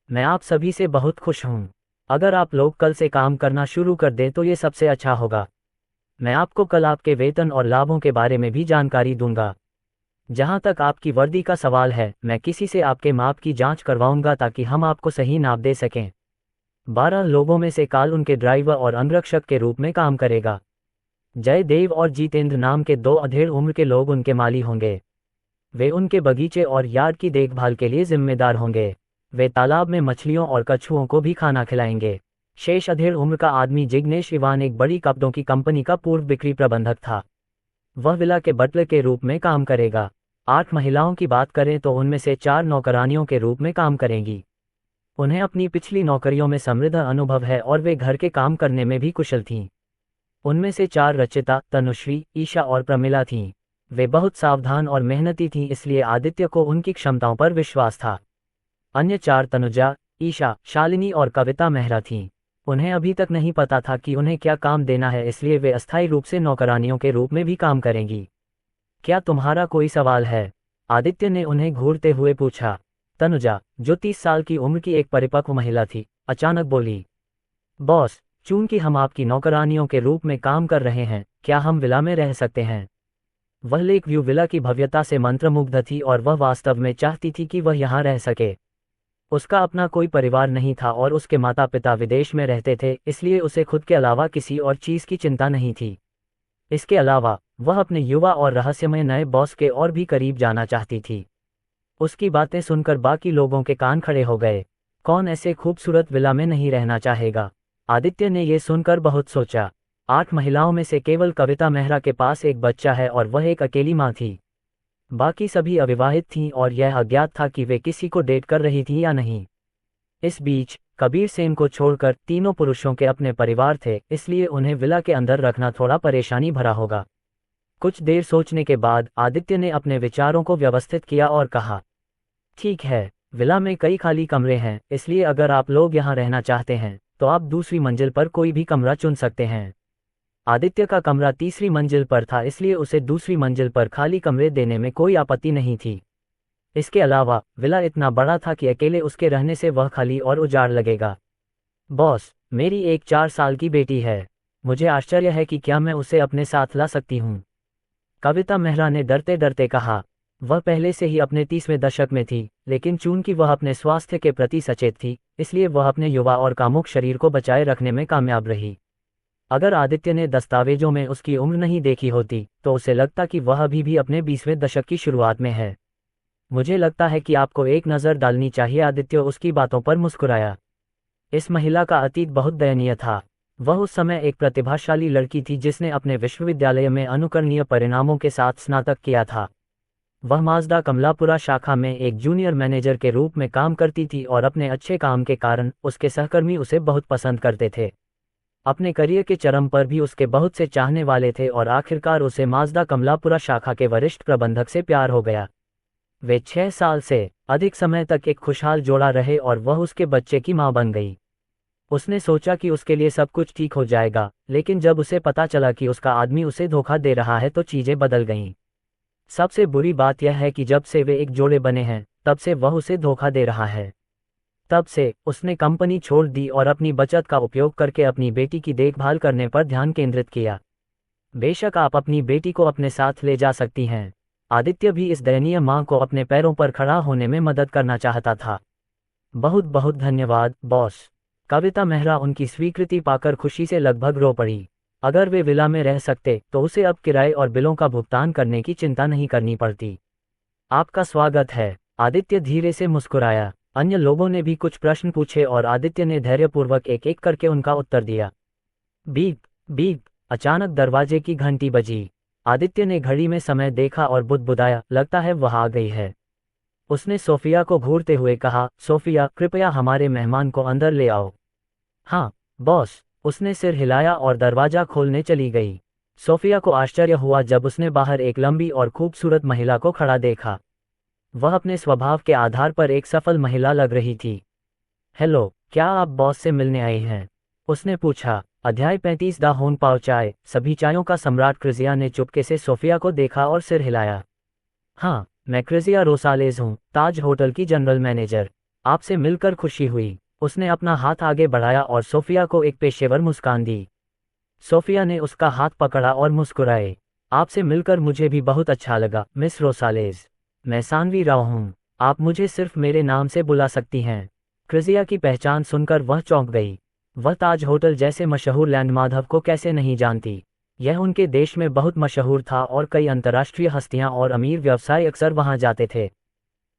Speaker 1: मैं आप सभी से बहुत खुश हूं। अगर आप लोग कल से काम करना शुरू कर दें तो ये सबसे अच्छा होगा। मैं आपको कल आपके वेतन और लाभों के बारे में भी जानकारी दूंगा। जहां तक आपकी वर्दी का सवाल है, मैं किसी से आपके माप की जांच करवाऊंगा ताकि हम आपको सही नाप दे सकें। 12 लोगों में से काल उनके ड्राइवर और अंगरक्षक के रूप में काम करेगा। जयदेव और जीतेंद्र नाम के 2 अधेड़ उम्र के लोग उनके माली होंगे। वे उनके बगीचे और यार्ड की देखभाल के लिए जिम्मेदार होंगे। वे तालाब में मछलियों और कछुओं को भी खाना खिलाएंगे। शेष अधेड़ उम्र का आदमी जिग्नेश इवान एक बड़ी कपड़ों की कंपनी का पूर्व बिक्री प्रबंधक था। वह विला के बटलर के रूप में काम करेगा। 8 महिलाओं की बात करें तो उनमें से 4 नौकरानियों के रूप में काम करेंगी। उन्हें अपनी पिछली नौकरियों में समृद्ध अनुभव है और वे घर के काम करने में भी कुशल थीं। उनमें से 4 रचिता, तनुश्री, ईशा और प्रमिला थीं। वे बहुत सावधान और मेहनती थीं, इसलिए आदित्य को उनकी क्षमताओं पर विश्वास था। अन्य 4 तनुजा, ईशा, शालिनी और कविता मेहरा थीं। उन्हें अभी तक नहीं पता था कि उन्हें क्या काम देना है, इसलिए वे अस्थायी रूप से नौकरानियों के रूप में भी काम करेंगी। क्या तुम्हारा कोई सवाल है? आदित्य ने उन्हें घूरते हुए पूछा। तनुजा, जो 30 साल की उम्र की एक परिपक्व महिला थी, अचानक बोली। बॉस, चूंकि हम आपकी नौकरानियों के रूप में काम कर रहे हैं, क्या हम विला में रह सकते हैं? वह लेक व्यू विला की भव्यता से मंत्रमुग्ध थी और वह वास्तव में चाहती थी कि वह यहाँ रह सके। उसका अपना कोई परिवार नहीं था और उसके माता पिता विदेश में रहते थे, इसलिए उसे खुद के अलावा किसी और चीज़ की चिंता नहीं थी। इसके अलावा वह अपने युवा और रहस्यमय नए बॉस के और भी करीब जाना चाहती थी। उसकी बातें सुनकर बाकी लोगों के कान खड़े हो गए। कौन ऐसे खूबसूरत विला में नहीं रहना चाहेगा? आदित्य ने यह सुनकर बहुत सोचा। 8 महिलाओं में से केवल कविता मेहरा के पास एक बच्चा है और वह एक अकेली माँ थी। बाकी सभी अविवाहित थीं और यह अज्ञात था कि वे किसी को डेट कर रही थीं या नहीं। इस बीच कबीर सेन को छोड़कर तीनों पुरुषों के अपने परिवार थे, इसलिए उन्हें विला के अंदर रखना थोड़ा परेशानी भरा होगा। कुछ देर सोचने के बाद आदित्य ने अपने विचारों को व्यवस्थित किया और कहा, ठीक है, विला में कई खाली कमरे हैं, इसलिए अगर आप लोग यहाँ रहना चाहते हैं तो आप दूसरी मंजिल पर कोई भी कमरा चुन सकते हैं। आदित्य का कमरा तीसरी मंजिल पर था, इसलिए उसे दूसरी मंजिल पर खाली कमरे देने में कोई आपत्ति नहीं थी। इसके अलावा विला इतना बड़ा था कि अकेले उसके रहने से वह खाली और उजाड़ लगेगा। बॉस, मेरी एक 4 साल की बेटी है। मुझे आश्चर्य है कि क्या मैं उसे अपने साथ ला सकती हूँ। कविता मेहरा ने डरते डरते कहा। वह पहले से ही अपने 30वें दशक में थी, लेकिन चूंकि वह अपने स्वास्थ्य के प्रति सचेत थी, इसलिए वह अपने युवा और कामुक शरीर को बचाए रखने में कामयाब रही। अगर आदित्य ने दस्तावेजों में उसकी उम्र नहीं देखी होती तो उसे लगता कि वह अभी भी अपने 20वें दशक की शुरुआत में है। मुझे लगता है कि आपको एक नज़र डालनी चाहिए। आदित्य उसकी बातों पर मुस्कुराया। इस महिला का अतीत बहुत दयनीय था। वह उस समय एक प्रतिभाशाली लड़की थी जिसने अपने विश्वविद्यालय में अनुकरणीय परिणामों के साथ स्नातक किया था। वह माजदा कमलापुरा शाखा में एक जूनियर मैनेजर के रूप में काम करती थी और अपने अच्छे काम के कारण उसके सहकर्मी उसे बहुत पसंद करते थे। अपने करियर के चरम पर भी उसके बहुत से चाहने वाले थे और आखिरकार उसे माजदा कमलापुरा शाखा के वरिष्ठ प्रबंधक से प्यार हो गया। वे 6 साल से अधिक समय तक एक खुशहाल जोड़ा रहे और वह उसके बच्चे की मां बन गई। उसने सोचा कि उसके लिए सब कुछ ठीक हो जाएगा, लेकिन जब उसे पता चला कि उसका आदमी उसे धोखा दे रहा है तो चीजें बदल गईं। सबसे बुरी बात यह है कि जब से वे एक जोड़े बने हैं तब से वह उसे धोखा दे रहा है। तब से उसने कंपनी छोड़ दी और अपनी बचत का उपयोग करके अपनी बेटी की देखभाल करने पर ध्यान केंद्रित किया। बेशक आप अपनी बेटी को अपने साथ ले जा सकती हैं। आदित्य भी इस दयनीय मां को अपने पैरों पर खड़ा होने में मदद करना चाहता था। बहुत बहुत धन्यवाद बॉस। कविता मेहरा उनकी स्वीकृति पाकर खुशी से लगभग रो पड़ी। अगर वे विला में रह सकते तो उसे अब किराए और बिलों का भुगतान करने की चिंता नहीं करनी पड़ती। आपका स्वागत है, आदित्य धीरे से मुस्कुराया। अन्य लोगों ने भी कुछ प्रश्न पूछे और आदित्य ने धैर्यपूर्वक एक एक करके उनका उत्तर दिया। बीप बीप, अचानक दरवाजे की घंटी बजी। आदित्य ने घड़ी में समय देखा और बुदबुदाया, लगता है वह आ गई है। उसने सोफिया को घूरते हुए कहा, सोफिया कृपया हमारे मेहमान को अंदर ले आओ। हाँ बॉस। उसने सिर हिलाया और दरवाजा खोलने चली गई। सोफिया को आश्चर्य हुआ जब उसने बाहर एक लंबी और खूबसूरत महिला को खड़ा देखा। वह अपने स्वभाव के आधार पर एक सफल महिला लग रही थी। हेलो, क्या आप बॉस से मिलने आए हैं? उसने पूछा। अध्याय 35 द होन पाव चाय। सभी चायों का सम्राट क्रिजिया ने चुपके से सोफिया को देखा और सिर हिलाया। हाँ, मैं क्रिजिया रोसालेज हूँ, ताज होटल की जनरल मैनेजर। आपसे मिलकर खुशी हुई। उसने अपना हाथ आगे बढ़ाया और सोफिया को एक पेशेवर मुस्कान दी। सोफिया ने उसका हाथ पकड़ा और मुस्कुराए। आपसे मिलकर मुझे भी बहुत अच्छा लगा मिस रोसालेज। मैं सानवी राव हूँ। आप मुझे सिर्फ मेरे नाम से बुला सकती हैं। क्रिजिया की पहचान सुनकर वह चौंक गई। वह ताज होटल जैसे मशहूर लैंडमार्क को कैसे नहीं जानती। यह उनके देश में बहुत मशहूर था और कई अंतर्राष्ट्रीय हस्तियां और अमीर व्यवसाय अक्सर वहां जाते थे।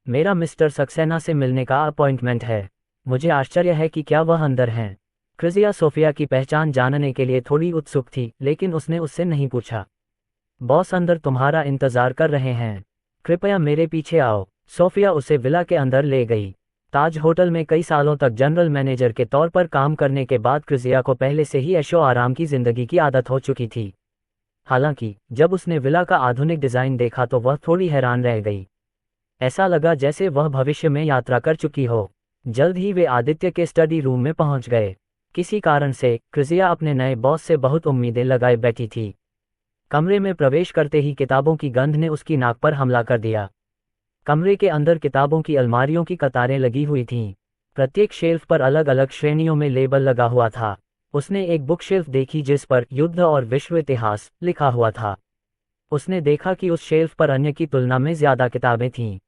Speaker 1: मेरा मिस्टर सक्सेना से मिलने का अपॉइंटमेंट है। मुझे आश्चर्य है कि क्या वह अंदर हैं। क्रिजिया सोफिया की पहचान जानने के लिए थोड़ी उत्सुक थी, लेकिन उसने उससे नहीं पूछा। बॉस अंदर तुम्हारा इंतजार कर रहे हैं, कृपया मेरे पीछे आओ। सोफिया उसे विला के अंदर ले गई। ताज होटल में कई सालों तक जनरल मैनेजर के तौर पर काम करने के बाद क्रिजिया को पहले से ही ऐशो आराम की जिंदगी की आदत हो चुकी थी। हालांकि जब उसने विला का आधुनिक डिजाइन देखा तो वह थोड़ी हैरान रह गई। ऐसा लगा जैसे वह भविष्य में यात्रा कर चुकी हो। जल्द ही वे आदित्य के स्टडी रूम में पहुंच गए। किसी कारण से क्रिजिया अपने नए बॉस से बहुत उम्मीदें लगाए बैठी थी। कमरे में प्रवेश करते ही किताबों की गंध ने उसकी नाक पर हमला कर दिया। कमरे के अंदर किताबों की अलमारियों की कतारें लगी हुई थीं। प्रत्येक शेल्फ पर अलग अलग श्रेणियों में लेबल लगा हुआ था। उसने एक बुक शेल्फ देखी जिस पर युद्ध और विश्व इतिहास लिखा हुआ था। उसने देखा कि उस शेल्फ पर अन्य की तुलना में ज्यादा किताबें थीं।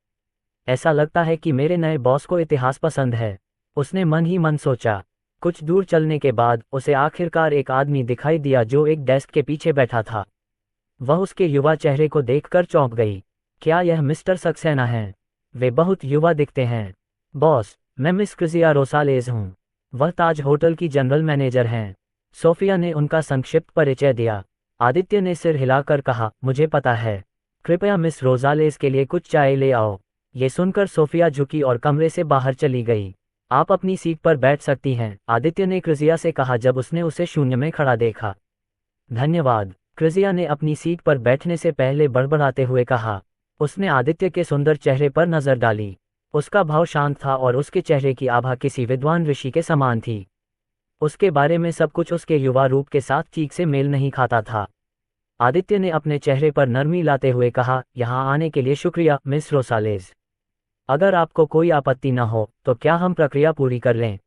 Speaker 1: ऐसा लगता है कि मेरे नए बॉस को इतिहास पसंद है, उसने मन ही मन सोचा। कुछ दूर चलने के बाद उसे आखिरकार एक आदमी दिखाई दिया जो एक डेस्क के पीछे बैठा था। वह उसके युवा चेहरे को देखकर चौंक गई। क्या यह मिस्टर सक्सेना हैं? वे बहुत युवा दिखते हैं। बॉस, मैं मिस क्रिजिया रोसालेज हूँ। वह ताज होटल की जनरल मैनेजर हैं। सोफिया ने उनका संक्षिप्त परिचय दिया। आदित्य ने सिर हिलाकर कहा, मुझे पता है। कृपया मिस रोसालेज के लिए कुछ चाय ले आओ। ये सुनकर सोफिया झुकी और कमरे से बाहर चली गई। आप अपनी सीट पर बैठ सकती हैं, आदित्य ने क्रिजिया से कहा जब उसने उसे शून्य में खड़ा देखा। धन्यवाद, क्रिजिया ने अपनी सीट पर बैठने से पहले बड़बड़ाते हुए कहा। उसने आदित्य के सुंदर चेहरे पर नजर डाली। उसका भाव शांत था और उसके चेहरे की आभा किसी विद्वान ऋषि के समान थी। उसके बारे में सब कुछ उसके युवा रूप के साथ ठीक से मेल नहीं खाता था। आदित्य ने अपने चेहरे पर नरमी लाते हुए कहा, यहाँ आने के लिए शुक्रिया मिस रोसालेज। अगर आपको कोई आपत्ति न हो तो क्या हम प्रक्रिया पूरी कर लें?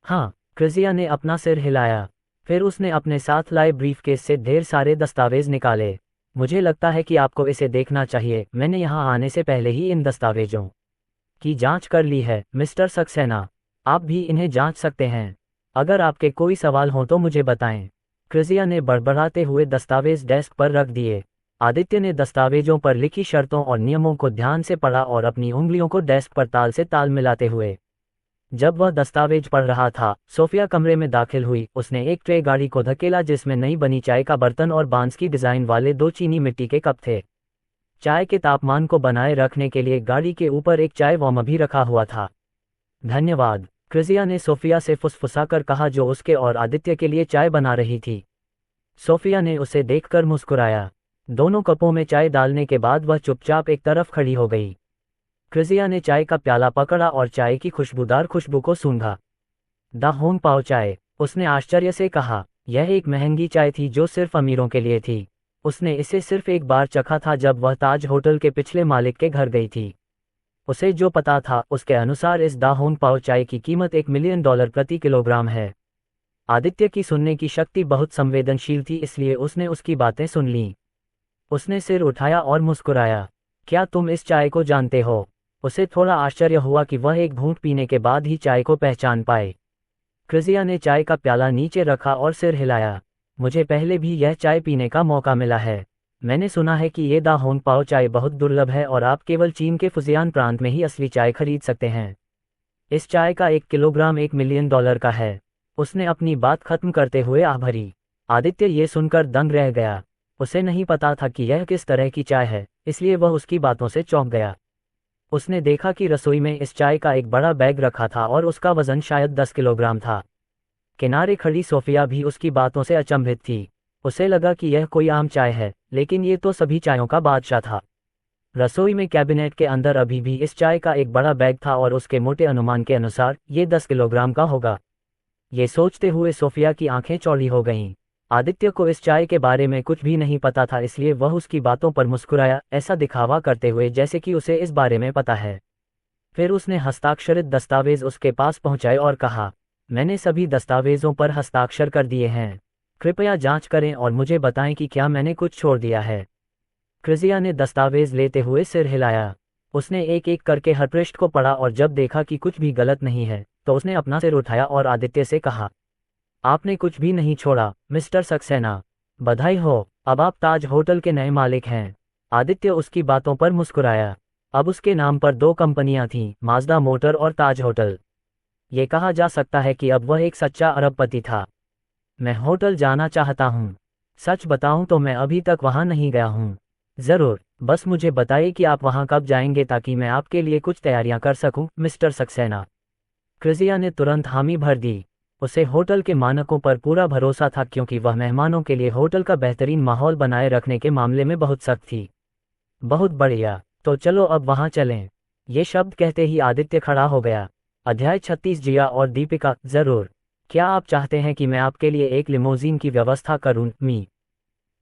Speaker 1: हाँ, क्रिजिया ने अपना सिर हिलाया। फिर उसने अपने साथ लाए ब्रीफकेस से ढेर सारे दस्तावेज निकाले। मुझे लगता है कि आपको इसे देखना चाहिए। मैंने यहाँ आने से पहले ही इन दस्तावेजों की जांच कर ली है मिस्टर सक्सेना। आप भी इन्हें जांच सकते हैं। अगर आपके कोई सवाल हो तो मुझे बताएं। क्रिजिया ने बड़बड़ाते हुए दस्तावेज डेस्क पर रख दिए। आदित्य ने दस्तावेजों पर लिखी शर्तों और नियमों को ध्यान से पढ़ा और अपनी उंगलियों को डेस्क पर ताल से ताल मिलाते हुए जब वह दस्तावेज पढ़ रहा था, सोफिया कमरे में दाखिल हुई। उसने एक ट्रे गाड़ी को धकेला जिसमें नई बनी चाय का बर्तन और बांस की डिजाइन वाले 2 चीनी मिट्टी के कप थे। चाय के तापमान को बनाए रखने के लिए गाड़ी के ऊपर एक चाय वार्मर भी रखा हुआ था। धन्यवाद, क्रिजिया ने सोफिया से फुसफुसाकर कहा, जो उसके और आदित्य के लिए चाय बना रही थी। सोफिया ने उसे देखकर मुस्कुराया। दोनों कपों में चाय डालने के बाद वह चुपचाप एक तरफ खड़ी हो गई। क्रिजिया ने चाय का प्याला पकड़ा और चाय की खुशबूदार खुशबू को सूंघा। द होंग पाओ चाय, उसने आश्चर्य से कहा। यह एक महंगी चाय थी जो सिर्फ अमीरों के लिए थी। उसने इसे सिर्फ एक बार चखा था जब वह ताज होटल के पिछले मालिक के घर गई थी। उसे जो पता था उसके अनुसार इस द होंग पाओ चाय की कीमत $1 मिलियन प्रति किलोग्राम है। आदित्य की सुनने की शक्ति बहुत संवेदनशील थी, इसलिए उसने उसकी बातें सुन लीं। उसने सिर उठाया और मुस्कुराया। क्या तुम इस चाय को जानते हो? उसे थोड़ा आश्चर्य हुआ कि वह एक घूंट पीने के बाद ही चाय को पहचान पाए। क्रिजिया ने चाय का प्याला नीचे रखा और सिर हिलाया। मुझे पहले भी यह चाय पीने का मौका मिला है। मैंने सुना है कि ये द होंग पाओ चाय बहुत दुर्लभ है और आप केवल चीन के फुजियान प्रांत में ही असली चाय खरीद सकते हैं। इस चाय का 1 किलोग्राम $1 मिलियन का है। उसने अपनी बात खत्म करते हुए आह भरी। आदित्य ये सुनकर दंग रह गया। उसे नहीं पता था कि यह किस तरह की चाय है, इसलिए वह उसकी बातों से चौंक गया। उसने देखा कि रसोई में इस चाय का एक बड़ा बैग रखा था और उसका वजन शायद 10 किलोग्राम था। किनारे खड़ी सोफिया भी उसकी बातों से अचंभित थी। उसे लगा कि यह कोई आम चाय है, लेकिन ये तो सभी चायों का बादशाह था। रसोई में कैबिनेट के अंदर अभी भी इस चाय का एक बड़ा बैग था और उसके मोटे अनुमान के अनुसार ये 10 किलोग्राम का होगा। ये सोचते हुए सोफिया की आंखें चौड़ी हो गईं। आदित्य को इस चाय के बारे में कुछ भी नहीं पता था, इसलिए वह उसकी बातों पर मुस्कुराया, ऐसा दिखावा करते हुए जैसे कि उसे इस बारे में पता है। फिर उसने हस्ताक्षरित दस्तावेज उसके पास पहुंचाए और कहा, मैंने सभी दस्तावेजों पर हस्ताक्षर कर दिए हैं। कृपया जांच करें और मुझे बताएं कि क्या मैंने कुछ छोड़ दिया है। क्रिजिया ने दस्तावेज लेते हुए सिर हिलाया। उसने एक एक करके हर पृष्ठ को पढ़ा और जब देखा कि कुछ भी गलत नहीं है तो उसने अपना सिर उठाया और आदित्य से कहा, आपने कुछ भी नहीं छोड़ा मिस्टर सक्सेना। बधाई हो, अब आप ताज होटल के नए मालिक हैं। आदित्य उसकी बातों पर मुस्कुराया। अब उसके नाम पर 2 कंपनियां थीं, माजदा मोटर और ताज होटल। ये कहा जा सकता है कि अब वह एक सच्चा अरबपति था। मैं होटल जाना चाहता हूँ। सच बताऊं तो मैं अभी तक वहां नहीं गया हूँ। जरूर, बस मुझे बताइए कि आप वहां कब जाएंगे ताकि मैं आपके लिए कुछ तैयारियां कर सकूं मिस्टर सक्सेना। क्रिजिया ने तुरंत हामी भर दी। उसे होटल के मानकों पर पूरा भरोसा था क्योंकि वह मेहमानों के लिए होटल का बेहतरीन माहौल बनाए रखने के मामले में बहुत सख्त थी। बहुत बढ़िया, तो चलो अब वहां चलें। ये शब्द कहते ही आदित्य खड़ा हो गया। अध्याय 36 जिया और दीपिका। जरूर, क्या आप चाहते हैं कि मैं आपके लिए एक लिमोजीन की व्यवस्था करूं मी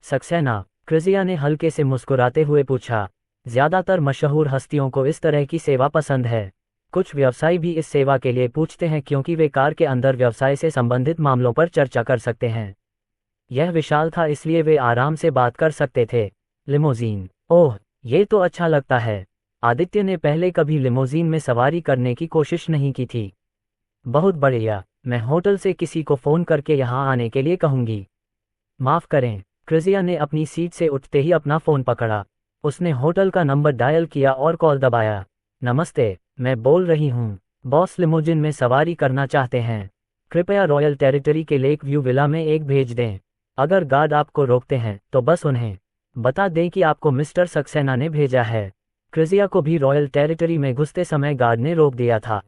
Speaker 1: सक्सेना? क्रिजिया ने हल्के से मुस्कुराते हुए पूछा। ज्यादातर मशहूर हस्तियों को इस तरह की सेवा पसंद है। कुछ व्यवसायी भी इस सेवा के लिए पूछते हैं क्योंकि वे कार के अंदर व्यवसाय से संबंधित मामलों पर चर्चा कर सकते हैं। यह विशाल था इसलिए वे आराम से बात कर सकते थे। लिमोजीन, ओह ये तो अच्छा लगता है। आदित्य ने पहले कभी लिमोजीन में सवारी करने की कोशिश नहीं की थी। बहुत बढ़िया, मैं होटल से किसी को फ़ोन करके यहाँ आने के लिए कहूँगी। माफ़ करें, क्रिजिया ने अपनी सीट से उठते ही अपना फ़ोन पकड़ा। उसने होटल का नंबर डायल किया और कॉल दबाया। नमस्ते, मैं बोल रही हूँ। बॉस लिमोजिन में सवारी करना चाहते हैं। कृपया रॉयल टेरिटरी के लेक व्यू विला में एक भेज दें। अगर गार्ड आपको रोकते हैं तो बस उन्हें बता दें कि आपको मिस्टर सक्सेना ने भेजा है। क्रिजिया को भी रॉयल टेरिटरी में घुसते समय गार्ड ने रोक दिया था।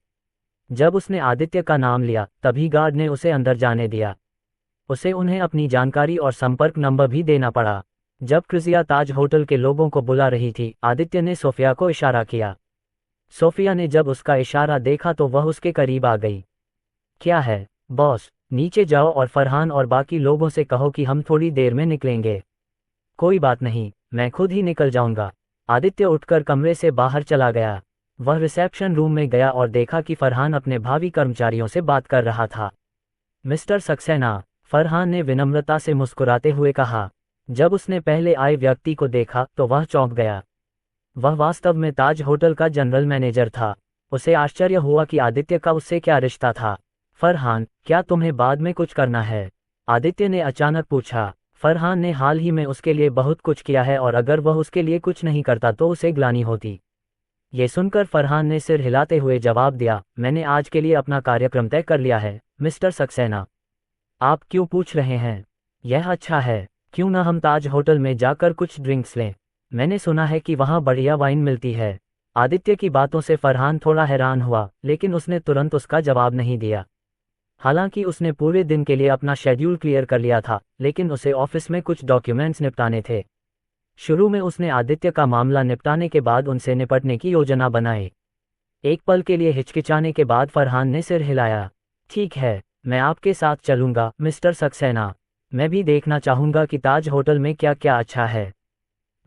Speaker 1: जब उसने आदित्य का नाम लिया तभी गार्ड ने उसे अंदर जाने दिया। उसे उन्हें अपनी जानकारी और संपर्क नंबर भी देना पड़ा। जब क्रिजिया ताज होटल के लोगों को बुला रही थी, आदित्य ने सोफिया को इशारा किया। सोफिया ने जब उसका इशारा देखा तो वह उसके करीब आ गई। क्या है बॉस? नीचे जाओ और फरहान और बाकी लोगों से कहो कि हम थोड़ी देर में निकलेंगे। कोई बात नहीं, मैं खुद ही निकल जाऊंगा। आदित्य उठकर कमरे से बाहर चला गया। वह रिसेप्शन रूम में गया और देखा कि फरहान अपने भावी कर्मचारियों से बात कर रहा था। मिस्टर सक्सेना, फरहान ने विनम्रता से मुस्कुराते हुए कहा। जब उसने पहले आए व्यक्ति को देखा तो वह चौंक गया। वह वास्तव में ताज होटल का जनरल मैनेजर था। उसे आश्चर्य हुआ कि आदित्य का उससे क्या रिश्ता था। फरहान, क्या तुम्हें बाद में कुछ करना है? आदित्य ने अचानक पूछा। फरहान ने हाल ही में उसके लिए बहुत कुछ किया है और अगर वह उसके लिए कुछ नहीं करता तो उसे ग्लानि होती। ये सुनकर फरहान ने सिर हिलाते हुए जवाब दिया, मैंने आज के लिए अपना कार्यक्रम तय कर लिया है मिस्टर सक्सेना। आप क्यों पूछ रहे हैं? यह अच्छा है, क्यों ना हम ताज होटल में जाकर कुछ ड्रिंक्स लें। मैंने सुना है कि वहाँ बढ़िया वाइन मिलती है। आदित्य की बातों से फरहान थोड़ा हैरान हुआ, लेकिन उसने तुरंत उसका जवाब नहीं दिया। हालांकि उसने पूरे दिन के लिए अपना शेड्यूल क्लियर कर लिया था, लेकिन उसे ऑफिस में कुछ डॉक्यूमेंट्स निपटाने थे। शुरू में उसने आदित्य का मामला निपटाने के बाद उनसे निपटने की योजना बनाई। एक पल के लिए हिचकिचाने के बाद फरहान ने सिर हिलाया। ठीक है, मैं आपके साथ चलूंगा मिस्टर सक्सेना। मैं भी देखना चाहूंगा कि ताज होटल में क्या क्या अच्छा है।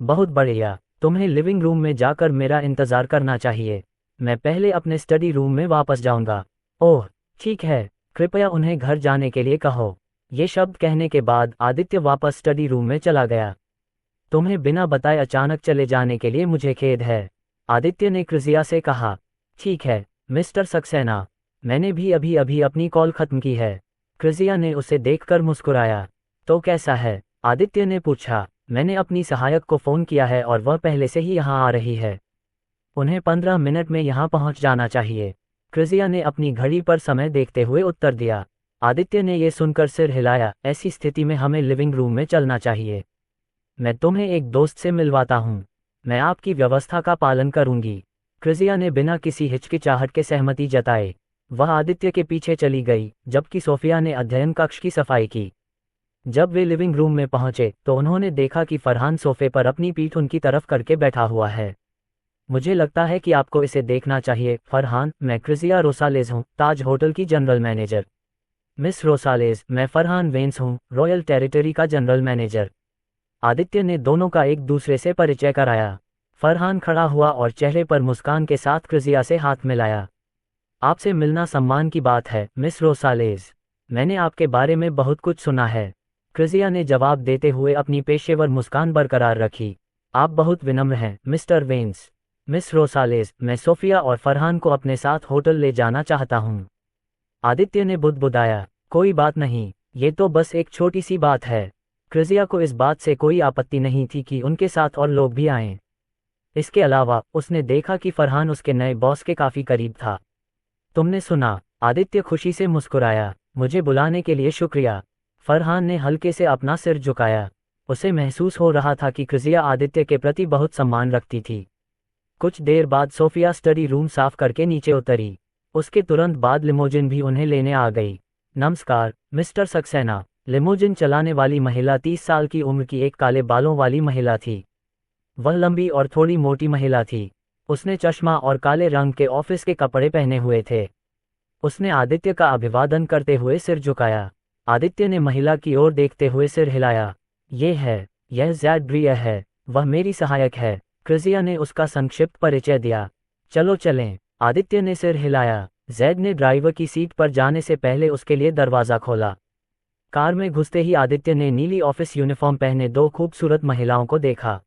Speaker 1: बहुत बढ़िया, तुम्हें लिविंग रूम में जाकर मेरा इंतजार करना चाहिए। मैं पहले अपने स्टडी रूम में वापस जाऊंगा। ओह ठीक है, कृपया उन्हें घर जाने के लिए कहो। ये शब्द कहने के बाद आदित्य वापस स्टडी रूम में चला गया। तुम्हें बिना बताए अचानक चले जाने के लिए मुझे खेद है, आदित्य ने क्रिजिया से कहा। ठीक है मिस्टर सक्सेना, मैंने भी अभी अभी अपनी कॉल खत्म की है। क्रिजिया ने उसे देखकर मुस्कुराया। तो कैसा है, आदित्य ने पूछा। मैंने अपनी सहायक को फ़ोन किया है और वह पहले से ही यहाँ आ रही है। उन्हें 15 मिनट में यहाँ पहुँच जाना चाहिए, क्रिजिया ने अपनी घड़ी पर समय देखते हुए उत्तर दिया। आदित्य ने यह सुनकर सिर हिलाया। ऐसी स्थिति में हमें लिविंग रूम में चलना चाहिए। मैं तुम्हें एक दोस्त से मिलवाता हूँ। मैं आपकी व्यवस्था का पालन करूंगी, क्रिजिया ने बिना किसी हिचकिचाहट के सहमति जताई। वह आदित्य के पीछे चली गई, जबकि सोफिया ने अध्ययन कक्ष की सफाई की। जब वे लिविंग रूम में पहुंचे तो उन्होंने देखा कि फरहान सोफे पर अपनी पीठ उनकी तरफ करके बैठा हुआ है। मुझे लगता है कि आपको इसे देखना चाहिए फरहान। मैं क्रिजिया रोसालेज हूँ, ताज होटल की जनरल मैनेजर। मिस रोसालेज, मैं फरहान वेंस हूँ, रॉयल टेरिटरी का जनरल मैनेजर। आदित्य ने दोनों का एक दूसरे से परिचय कराया। फरहान खड़ा हुआ और चेहरे पर मुस्कान के साथ क्रिजिया से हाथ मिलाया। आपसे मिलना सम्मान की बात है मिस रोसालेज। मैंने आपके बारे में बहुत कुछ सुना है, क्रिजिया ने जवाब देते हुए अपनी पेशेवर मुस्कान बरकरार रखी। आप बहुत विनम्र हैं मिस्टर वेंस। मिस रोसालेज, मैं सोफिया और फरहान को अपने साथ होटल ले जाना चाहता हूँ। आदित्य ने बुदबुदाया। कोई बात नहीं, ये तो बस एक छोटी सी बात है। क्रिजिया को इस बात से कोई आपत्ति नहीं थी कि उनके साथ और लोग भी आएं। इसके अलावा उसने देखा कि फरहान उसके नए बॉस के काफी करीब था। तुमने सुना, आदित्य खुशी से मुस्कुराया। मुझे बुलाने के लिए शुक्रिया। फरहान ने हल्के से अपना सिर झुकाया। उसे महसूस हो रहा था कि क्रिजिया आदित्य के प्रति बहुत सम्मान रखती थी। कुछ देर बाद सोफिया स्टडी रूम साफ करके नीचे उतरी। उसके तुरंत बाद लिमोजिन भी उन्हें लेने आ गई। नमस्कार मिस्टर सक्सेना। लिमोजिन चलाने वाली महिला 30 साल की उम्र की एक काले बालों वाली महिला थी। वह लंबी और थोड़ी मोटी महिला थी। उसने चश्मा और काले रंग के ऑफिस के कपड़े पहने हुए थे। उसने आदित्य का अभिवादन करते हुए सिर झुकाया। आदित्य ने महिला की ओर देखते हुए सिर हिलाया। यह ज़ैड ब्रिया है, वह मेरी सहायक है। क्रिजिया ने उसका संक्षिप्त परिचय दिया। चलो चलें, आदित्य ने सिर हिलाया। ज़ैड ने ड्राइवर की सीट पर जाने से पहले उसके लिए दरवाज़ा खोला। कार में घुसते ही आदित्य ने नीली ऑफिस यूनिफॉर्म पहने दो खूबसूरत महिलाओं को देखा।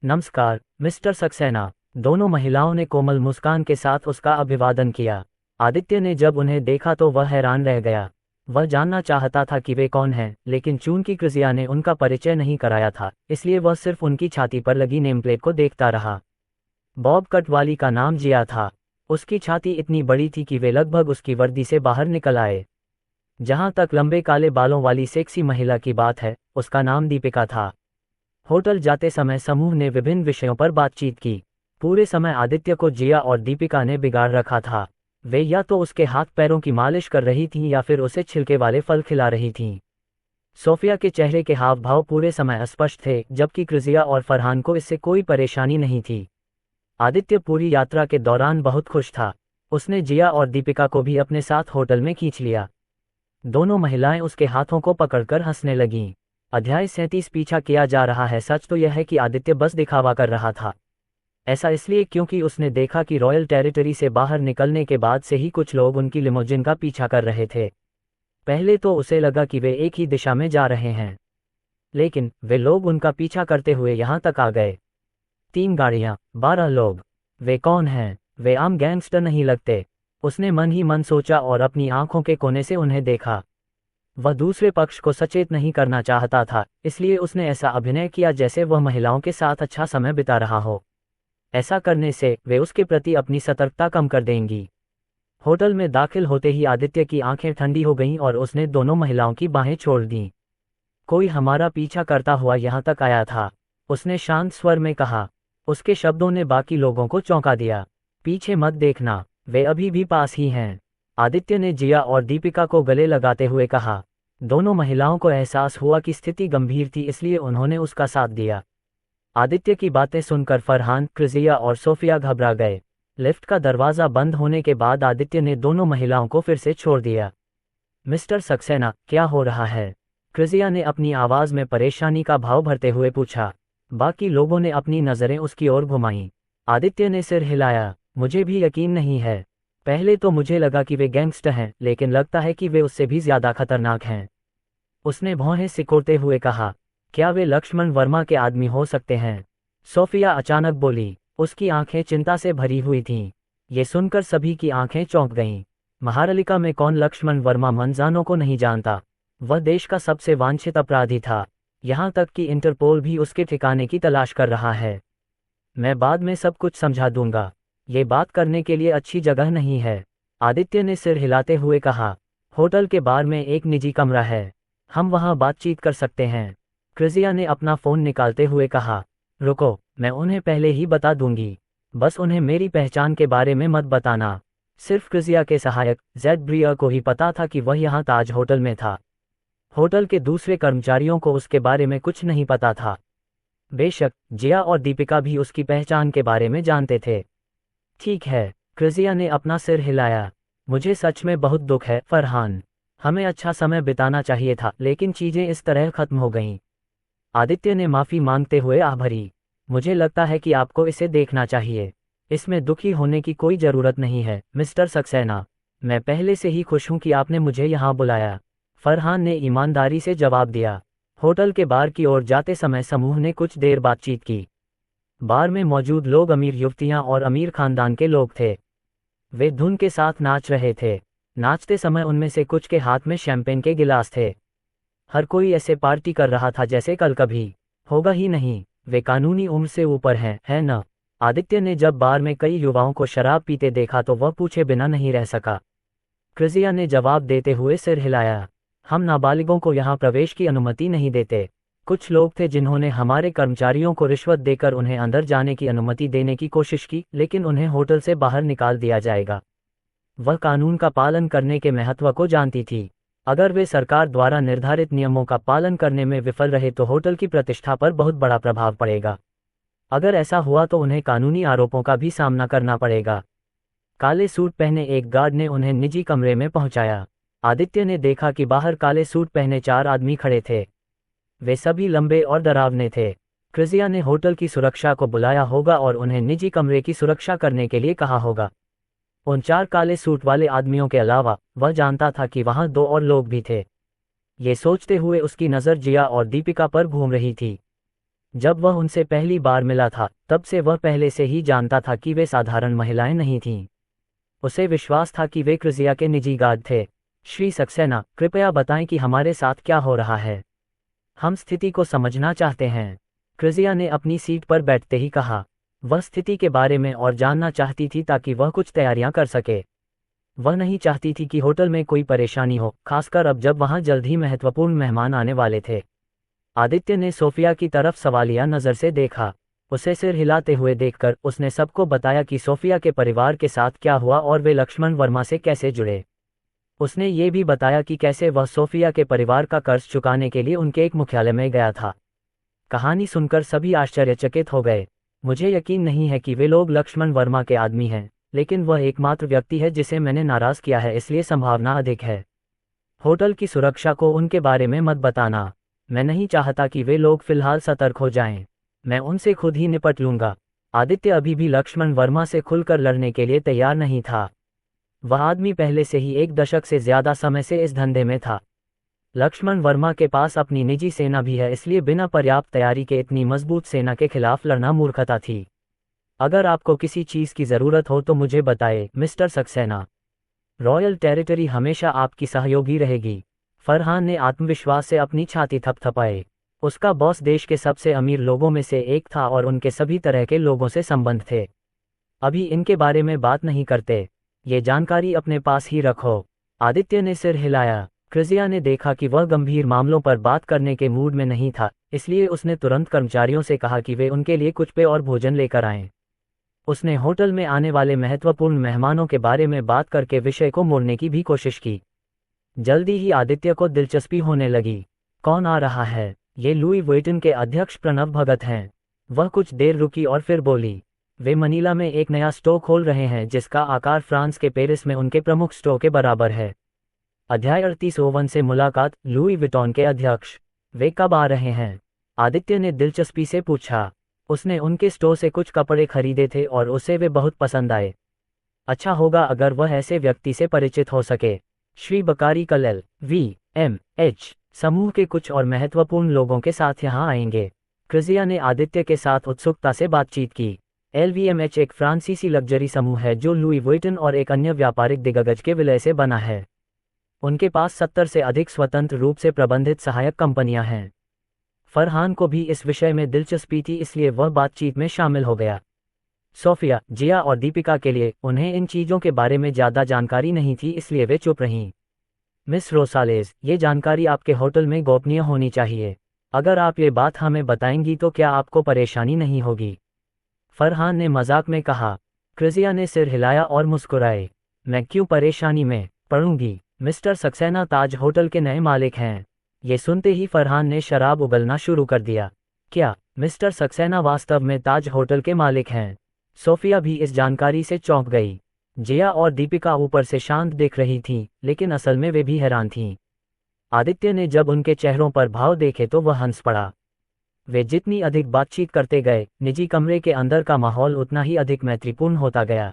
Speaker 1: नमस्कार मिस्टर सक्सेना। दोनों महिलाओं ने कोमल मुस्कान के साथ उसका अभिवादन किया। आदित्य ने जब उन्हें देखा तो वह हैरान रह गया। वह जानना चाहता था कि वे कौन हैं, लेकिन चूंकि क्रिजिया ने उनका परिचय नहीं कराया था, इसलिए वह सिर्फ उनकी छाती पर लगी नेमप्लेट को देखता रहा। बॉब कटवाली का नाम जिया था। उसकी छाती इतनी बड़ी थी कि वे लगभग उसकी वर्दी से बाहर निकल आए। जहां तक लंबे काले बालों वाली सेक्सी महिला की बात है, उसका नाम दीपिका था। होटल जाते समय समूह ने विभिन्न विषयों पर बातचीत की। पूरे समय आदित्य को जिया और दीपिका ने बिगाड़ रखा था। वे या तो उसके हाथ पैरों की मालिश कर रही थीं या फिर उसे छिलके वाले फल खिला रही थीं। सोफिया के चेहरे के हाव भाव पूरे समय अस्पष्ट थे, जबकि क्रिजिया और फरहान को इससे कोई परेशानी नहीं थी। आदित्य पूरी यात्रा के दौरान बहुत खुश था। उसने जिया और दीपिका को भी अपने साथ होटल में खींच लिया। दोनों महिलाएं उसके हाथों को पकड़कर हंसने लगीं। अध्याय 37 पीछा किया जा रहा है। सच तो यह है कि आदित्य बस दिखावा कर रहा था। ऐसा इसलिए क्योंकि उसने देखा कि रॉयल टेरिटरी से बाहर निकलने के बाद से ही कुछ लोग उनकी लिमोजिन का पीछा कर रहे थे। पहले तो उसे लगा कि वे एक ही दिशा में जा रहे हैं, लेकिन वे लोग उनका पीछा करते हुए यहाँ तक आ गए। 3 गाड़ियाँ, 12 लोग। वे कौन हैं? वे आम गैंगस्टर नहीं लगते। उसने मन ही मन सोचा और अपनी आंखों के कोने से उन्हें देखा। वह दूसरे पक्ष को सचेत नहीं करना चाहता था, इसलिए उसने ऐसा अभिनय किया जैसे वह महिलाओं के साथ अच्छा समय बिता रहा हो। ऐसा करने से वे उसके प्रति अपनी सतर्कता कम कर देंगी। होटल में दाखिल होते ही आदित्य की आंखें ठंडी हो गईं और उसने दोनों महिलाओं की बाहें छोड़ दीं। कोई हमारा पीछा करता हुआ यहाँ तक आया था, उसने शांत स्वर में कहा। उसके शब्दों ने बाकी लोगों को चौंका दिया। पीछे मत देखना, वे अभी भी पास ही हैं। आदित्य ने जिया और दीपिका को गले लगाते हुए कहा। दोनों महिलाओं को एहसास हुआ कि स्थिति गंभीर थी, इसलिए उन्होंने उसका साथ दिया। आदित्य की बातें सुनकर फरहान, क्रिजिया और सोफिया घबरा गए। लिफ्ट का दरवाज़ा बंद होने के बाद आदित्य ने दोनों महिलाओं को फिर से छोड़ दिया। मिस्टर सक्सेना, क्या हो रहा है? क्रिजिया ने अपनी आवाज़ में परेशानी का भाव भरते हुए पूछा। बाकी लोगों ने अपनी नज़रें उसकी ओर घुमाईं। आदित्य ने सिर हिलाया। मुझे भी यकीन नहीं है। पहले तो मुझे लगा कि वे गैंगस्टर हैं, लेकिन लगता है कि वे उससे भी ज़्यादा खतरनाक हैं। उसने भौहें सिकोड़ते हुए कहा। क्या वे लक्ष्मण वर्मा के आदमी हो सकते हैं? सोफिया अचानक बोली। उसकी आंखें चिंता से भरी हुई थीं। ये सुनकर सभी की आंखें चौंक गईं। महारालिका में कौन लक्ष्मण वर्मा मंजानों को नहीं जानता? वह देश का सबसे वांछित अपराधी था। यहाँ तक कि इंटरपोल भी उसके ठिकाने की तलाश कर रहा है। मैं बाद में सब कुछ समझा दूंगा। ये बात करने के लिए अच्छी जगह नहीं है। आदित्य ने सिर हिलाते हुए कहा। होटल के बार में एक निजी कमरा है, हम वहाँ बातचीत कर सकते हैं। क्रिजिया ने अपना फ़ोन निकालते हुए कहा। रुको, मैं उन्हें पहले ही बता दूंगी। बस उन्हें मेरी पहचान के बारे में मत बताना। सिर्फ क्रिजिया के सहायक जेड ब्रियर को ही पता था कि वह यहाँ ताज होटल में था। होटल के दूसरे कर्मचारियों को उसके बारे में कुछ नहीं पता था। बेशक जिया और दीपिका भी उसकी पहचान के बारे में जानते थे। ठीक है, क्रिजिया ने अपना सिर हिलाया। मुझे सच में बहुत दुख है फरहान। हमें अच्छा समय बिताना चाहिए था, लेकिन चीज़ें इस तरह खत्म हो गईं। आदित्य ने माफ़ी मांगते हुए आह भरी। मुझे लगता है कि आपको इसे देखना चाहिए। इसमें दुखी होने की कोई ज़रूरत नहीं है मिस्टर सक्सेना। मैं पहले से ही खुश हूं कि आपने मुझे यहाँ बुलाया। फरहान ने ईमानदारी से जवाब दिया। होटल के बार की ओर जाते समय समूह ने कुछ देर बातचीत की। बार में मौजूद लोग अमीर युवतियां और अमीर खानदान के लोग थे। वे धुन के साथ नाच रहे थे। नाचते समय उनमें से कुछ के हाथ में शैंपेन के गिलास थे। हर कोई ऐसे पार्टी कर रहा था जैसे कल कभी होगा ही नहीं। वे कानूनी उम्र से ऊपर हैं, है न? आदित्य ने जब बार में कई युवाओं को शराब पीते देखा तो वह पूछे बिना नहीं रह सका। क्रिजिया ने जवाब देते हुए सिर हिलाया। हम नाबालिगों को यहाँ प्रवेश की अनुमति नहीं देते। कुछ लोग थे जिन्होंने हमारे कर्मचारियों को रिश्वत देकर उन्हें अंदर जाने की अनुमति देने की कोशिश की, लेकिन उन्हें होटल से बाहर निकाल दिया जाएगा। वह कानून का पालन करने के महत्व को जानती थी। अगर वे सरकार द्वारा निर्धारित नियमों का पालन करने में विफल रहे तो होटल की प्रतिष्ठा पर बहुत बड़ा प्रभाव पड़ेगा। अगर ऐसा हुआ तो उन्हें कानूनी आरोपों का भी सामना करना पड़ेगा। काले सूट पहने एक गार्ड ने उन्हें निजी कमरे में पहुंचाया। आदित्य ने देखा कि बाहर काले सूट पहने 4 आदमी खड़े थे। वे सभी लंबे और डरावने थे। क्रिजिया ने होटल की सुरक्षा को बुलाया होगा और उन्हें निजी कमरे की सुरक्षा करने के लिए कहा होगा। उन 4 काले सूट वाले आदमियों के अलावा वह जानता था कि वहां 2 और लोग भी थे। ये सोचते हुए उसकी नज़र जिया और दीपिका पर घूम रही थी। जब वह उनसे पहली बार मिला था तब से वह पहले से ही जानता था कि वे साधारण महिलाएं नहीं थीं। उसे विश्वास था कि वे क्रिजिया के निजी गार्ड थे। श्री सक्सेना, कृपया बताएं कि हमारे साथ क्या हो रहा है। हम स्थिति को समझना चाहते हैं। क्रिजिया ने अपनी सीट पर बैठते ही कहा। वह स्थिति के बारे में और जानना चाहती थी ताकि वह कुछ तैयारियां कर सके। वह नहीं चाहती थी कि होटल में कोई परेशानी हो, खासकर अब जब वहां जल्द ही महत्वपूर्ण मेहमान आने वाले थे। आदित्य ने सोफिया की तरफ सवालिया नज़र से देखा। उसे सिर हिलाते हुए देखकर उसने सबको बताया कि सोफिया के परिवार के साथ क्या हुआ और वे लक्ष्मण वर्मा से कैसे जुड़े। उसने ये भी बताया कि कैसे वह सोफिया के परिवार का कर्ज चुकाने के लिए उनके एक मुख्यालय में गया था। कहानी सुनकर सभी आश्चर्यचकित हो गए। मुझे यकीन नहीं है कि वे लोग लक्ष्मण वर्मा के आदमी हैं, लेकिन वह एकमात्र व्यक्ति है जिसे मैंने नाराज़ किया है, इसलिए संभावना अधिक है। होटल की सुरक्षा को उनके बारे में मत बताना। मैं नहीं चाहता कि वे लोग फिलहाल सतर्क हो जाएं। मैं उनसे खुद ही निपट लूंगा। आदित्य अभी भी लक्ष्मण वर्मा से खुलकर लड़ने के लिए तैयार नहीं था। वह आदमी पहले से ही 1 दशक से ज़्यादा समय से इस धंधे में था। लक्ष्मण वर्मा के पास अपनी निजी सेना भी है, इसलिए बिना पर्याप्त तैयारी के इतनी मजबूत सेना के खिलाफ लड़ना मूर्खता थी। अगर आपको किसी चीज़ की ज़रूरत हो तो मुझे बताएं मिस्टर सक्सेना। रॉयल टेरिटरी हमेशा आपकी सहयोगी रहेगी। फरहान ने आत्मविश्वास से अपनी छाती थपथपाई। उसका बॉस देश के सबसे अमीर लोगों में से एक था और उनके सभी तरह के लोगों से संबंध थे। अभी इनके बारे में बात नहीं करते। ये जानकारी अपने पास ही रखो। आदित्य ने सिर हिलाया। क्रिजिया ने देखा कि वह गंभीर मामलों पर बात करने के मूड में नहीं था, इसलिए उसने तुरंत कर्मचारियों से कहा कि वे उनके लिए कुछ पेय और भोजन लेकर आएं। उसने होटल में आने वाले महत्वपूर्ण मेहमानों के बारे में बात करके विषय को मोड़ने की भी कोशिश की। जल्दी ही आदित्य को दिलचस्पी होने लगी। कौन आ रहा है? ये लुई वुइटन के अध्यक्ष प्रणव भगत हैं। वह कुछ देर रुकी और फिर बोली, वे मनीला में एक नया स्टोर खोल रहे हैं जिसका आकार फ्रांस के पेरिस में उनके प्रमुख स्टोर के बराबर है। अध्याय 38 ओवन से मुलाकात, लुई विटॉन के अध्यक्ष। वे कब आ रहे हैं? आदित्य ने दिलचस्पी से पूछा। उसने उनके स्टोर से कुछ कपड़े खरीदे थे और उसे वे बहुत पसंद आए। अच्छा होगा अगर वह ऐसे व्यक्ति से परिचित हो सके। श्री बकारी कल LVMH समूह के कुछ और महत्वपूर्ण लोगों के साथ यहाँ आएंगे। क्रिजिया ने आदित्य के साथ उत्सुकता से बातचीत की। LVMH एक फ्रांसीसी लग्जरी समूह है जो लुई वुइटन और एक अन्य व्यापारिक दिग्गज के विलय से बना है। उनके पास 70 से अधिक स्वतंत्र रूप से प्रबंधित सहायक कंपनियां हैं। फरहान को भी इस विषय में दिलचस्पी थी, इसलिए वह बातचीत में शामिल हो गया। सोफिया, जिया और दीपिका के लिए उन्हें इन चीज़ों के बारे में ज़्यादा जानकारी नहीं थी, इसलिए वे चुप रहीं। मिस रोसालेस, ये जानकारी आपके होटल में गोपनीय होनी चाहिए। अगर आप ये बात हमें बताएंगी तो क्या आपको परेशानी नहीं होगी? फरहान ने मजाक में कहा। क्रिजिया ने सिर हिलाया और मुस्कुराए। मैं क्यों परेशानी में पड़ूंगी? मिस्टर सक्सेना ताज होटल के नए मालिक हैं। ये सुनते ही फरहान ने शराब उगलना शुरू कर दिया। क्या मिस्टर सक्सेना वास्तव में ताज होटल के मालिक हैं? सोफिया भी इस जानकारी से चौंक गई। जिया और दीपिका ऊपर से शांत दिख रही थीं, लेकिन असल में वे भी हैरान थीं। आदित्य ने जब उनके चेहरों पर भाव देखे तो वह हंस पड़ा। वे जितनी अधिक बातचीत करते गए, निजी कमरे के अंदर का माहौल उतना ही अधिक मैत्रीपूर्ण होता गया।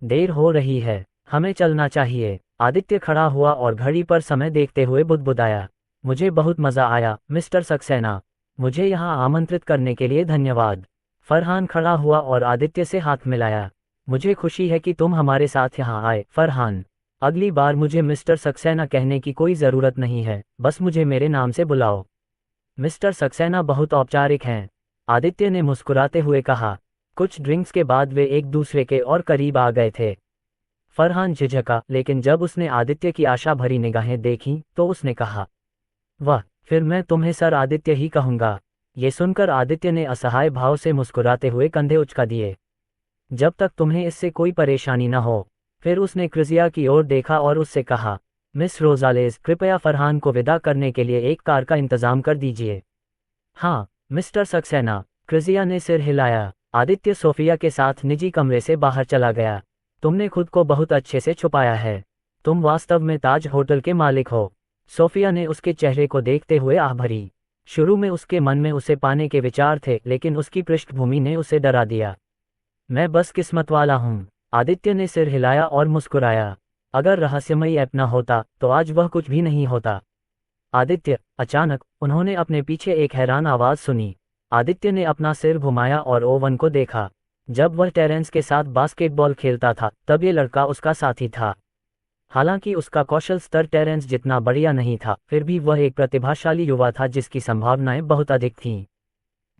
Speaker 1: देर हो रही है, हमें चलना चाहिए। आदित्य खड़ा हुआ और घड़ी पर समय देखते हुए बुदबुदाया। मुझे बहुत मज़ा आया मिस्टर सक्सेना। मुझे यहाँ आमंत्रित करने के लिए धन्यवाद। फरहान खड़ा हुआ और आदित्य से हाथ मिलाया। मुझे खुशी है कि तुम हमारे साथ यहाँ आए फरहान। अगली बार मुझे मिस्टर सक्सेना कहने की कोई ज़रूरत नहीं है, बस मुझे मेरे नाम से बुलाओ। मिस्टर सक्सेना बहुत औपचारिक हैं, आदित्य ने मुस्कुराते हुए कहा। कुछ ड्रिंक्स के बाद वे एक दूसरे के और करीब आ गए थे। फरहान झिझका, लेकिन जब उसने आदित्य की आशा भरी निगाहें देखीं तो उसने कहा, वाह, फिर मैं तुम्हें सर आदित्य ही कहूँगा। ये सुनकर आदित्य ने असहाय भाव से मुस्कुराते हुए कंधे उचका दिए। जब तक तुम्हें इससे कोई परेशानी न हो। फिर उसने क्रिजिया की ओर देखा और उससे कहा, मिस रोजालेस, कृपया फरहान को विदा करने के लिए एक कार का इंतजाम कर दीजिए। हाँ मिस्टर सक्सेना, क्रिजिया ने सिर हिलाया। आदित्य सोफिया के साथ निजी कमरे से बाहर चला गया। तुमने खुद को बहुत अच्छे से छुपाया है। तुम वास्तव में ताज होटल के मालिक हो। सोफिया ने उसके चेहरे को देखते हुए आह भरी। शुरू में उसके मन में उसे पाने के विचार थे, लेकिन उसकी पृष्ठभूमि ने उसे डरा दिया। मैं बस किस्मत वाला हूँ। आदित्य ने सिर हिलाया और मुस्कुराया। अगर रहस्यमयी ऐप न होता तो आज वह कुछ भी नहीं होता। आदित्य, अचानक उन्होंने अपने पीछे एक हैरान आवाज़ सुनी। आदित्य ने अपना सिर घुमाया और ओवन को देखा। जब वह टेरेंस के साथ बास्केटबॉल खेलता था तब ये लड़का उसका साथी था। हालांकि उसका कौशल स्तर टेरेंस जितना बढ़िया नहीं था, फिर भी वह एक प्रतिभाशाली युवा था जिसकी संभावनाएं बहुत अधिक थीं।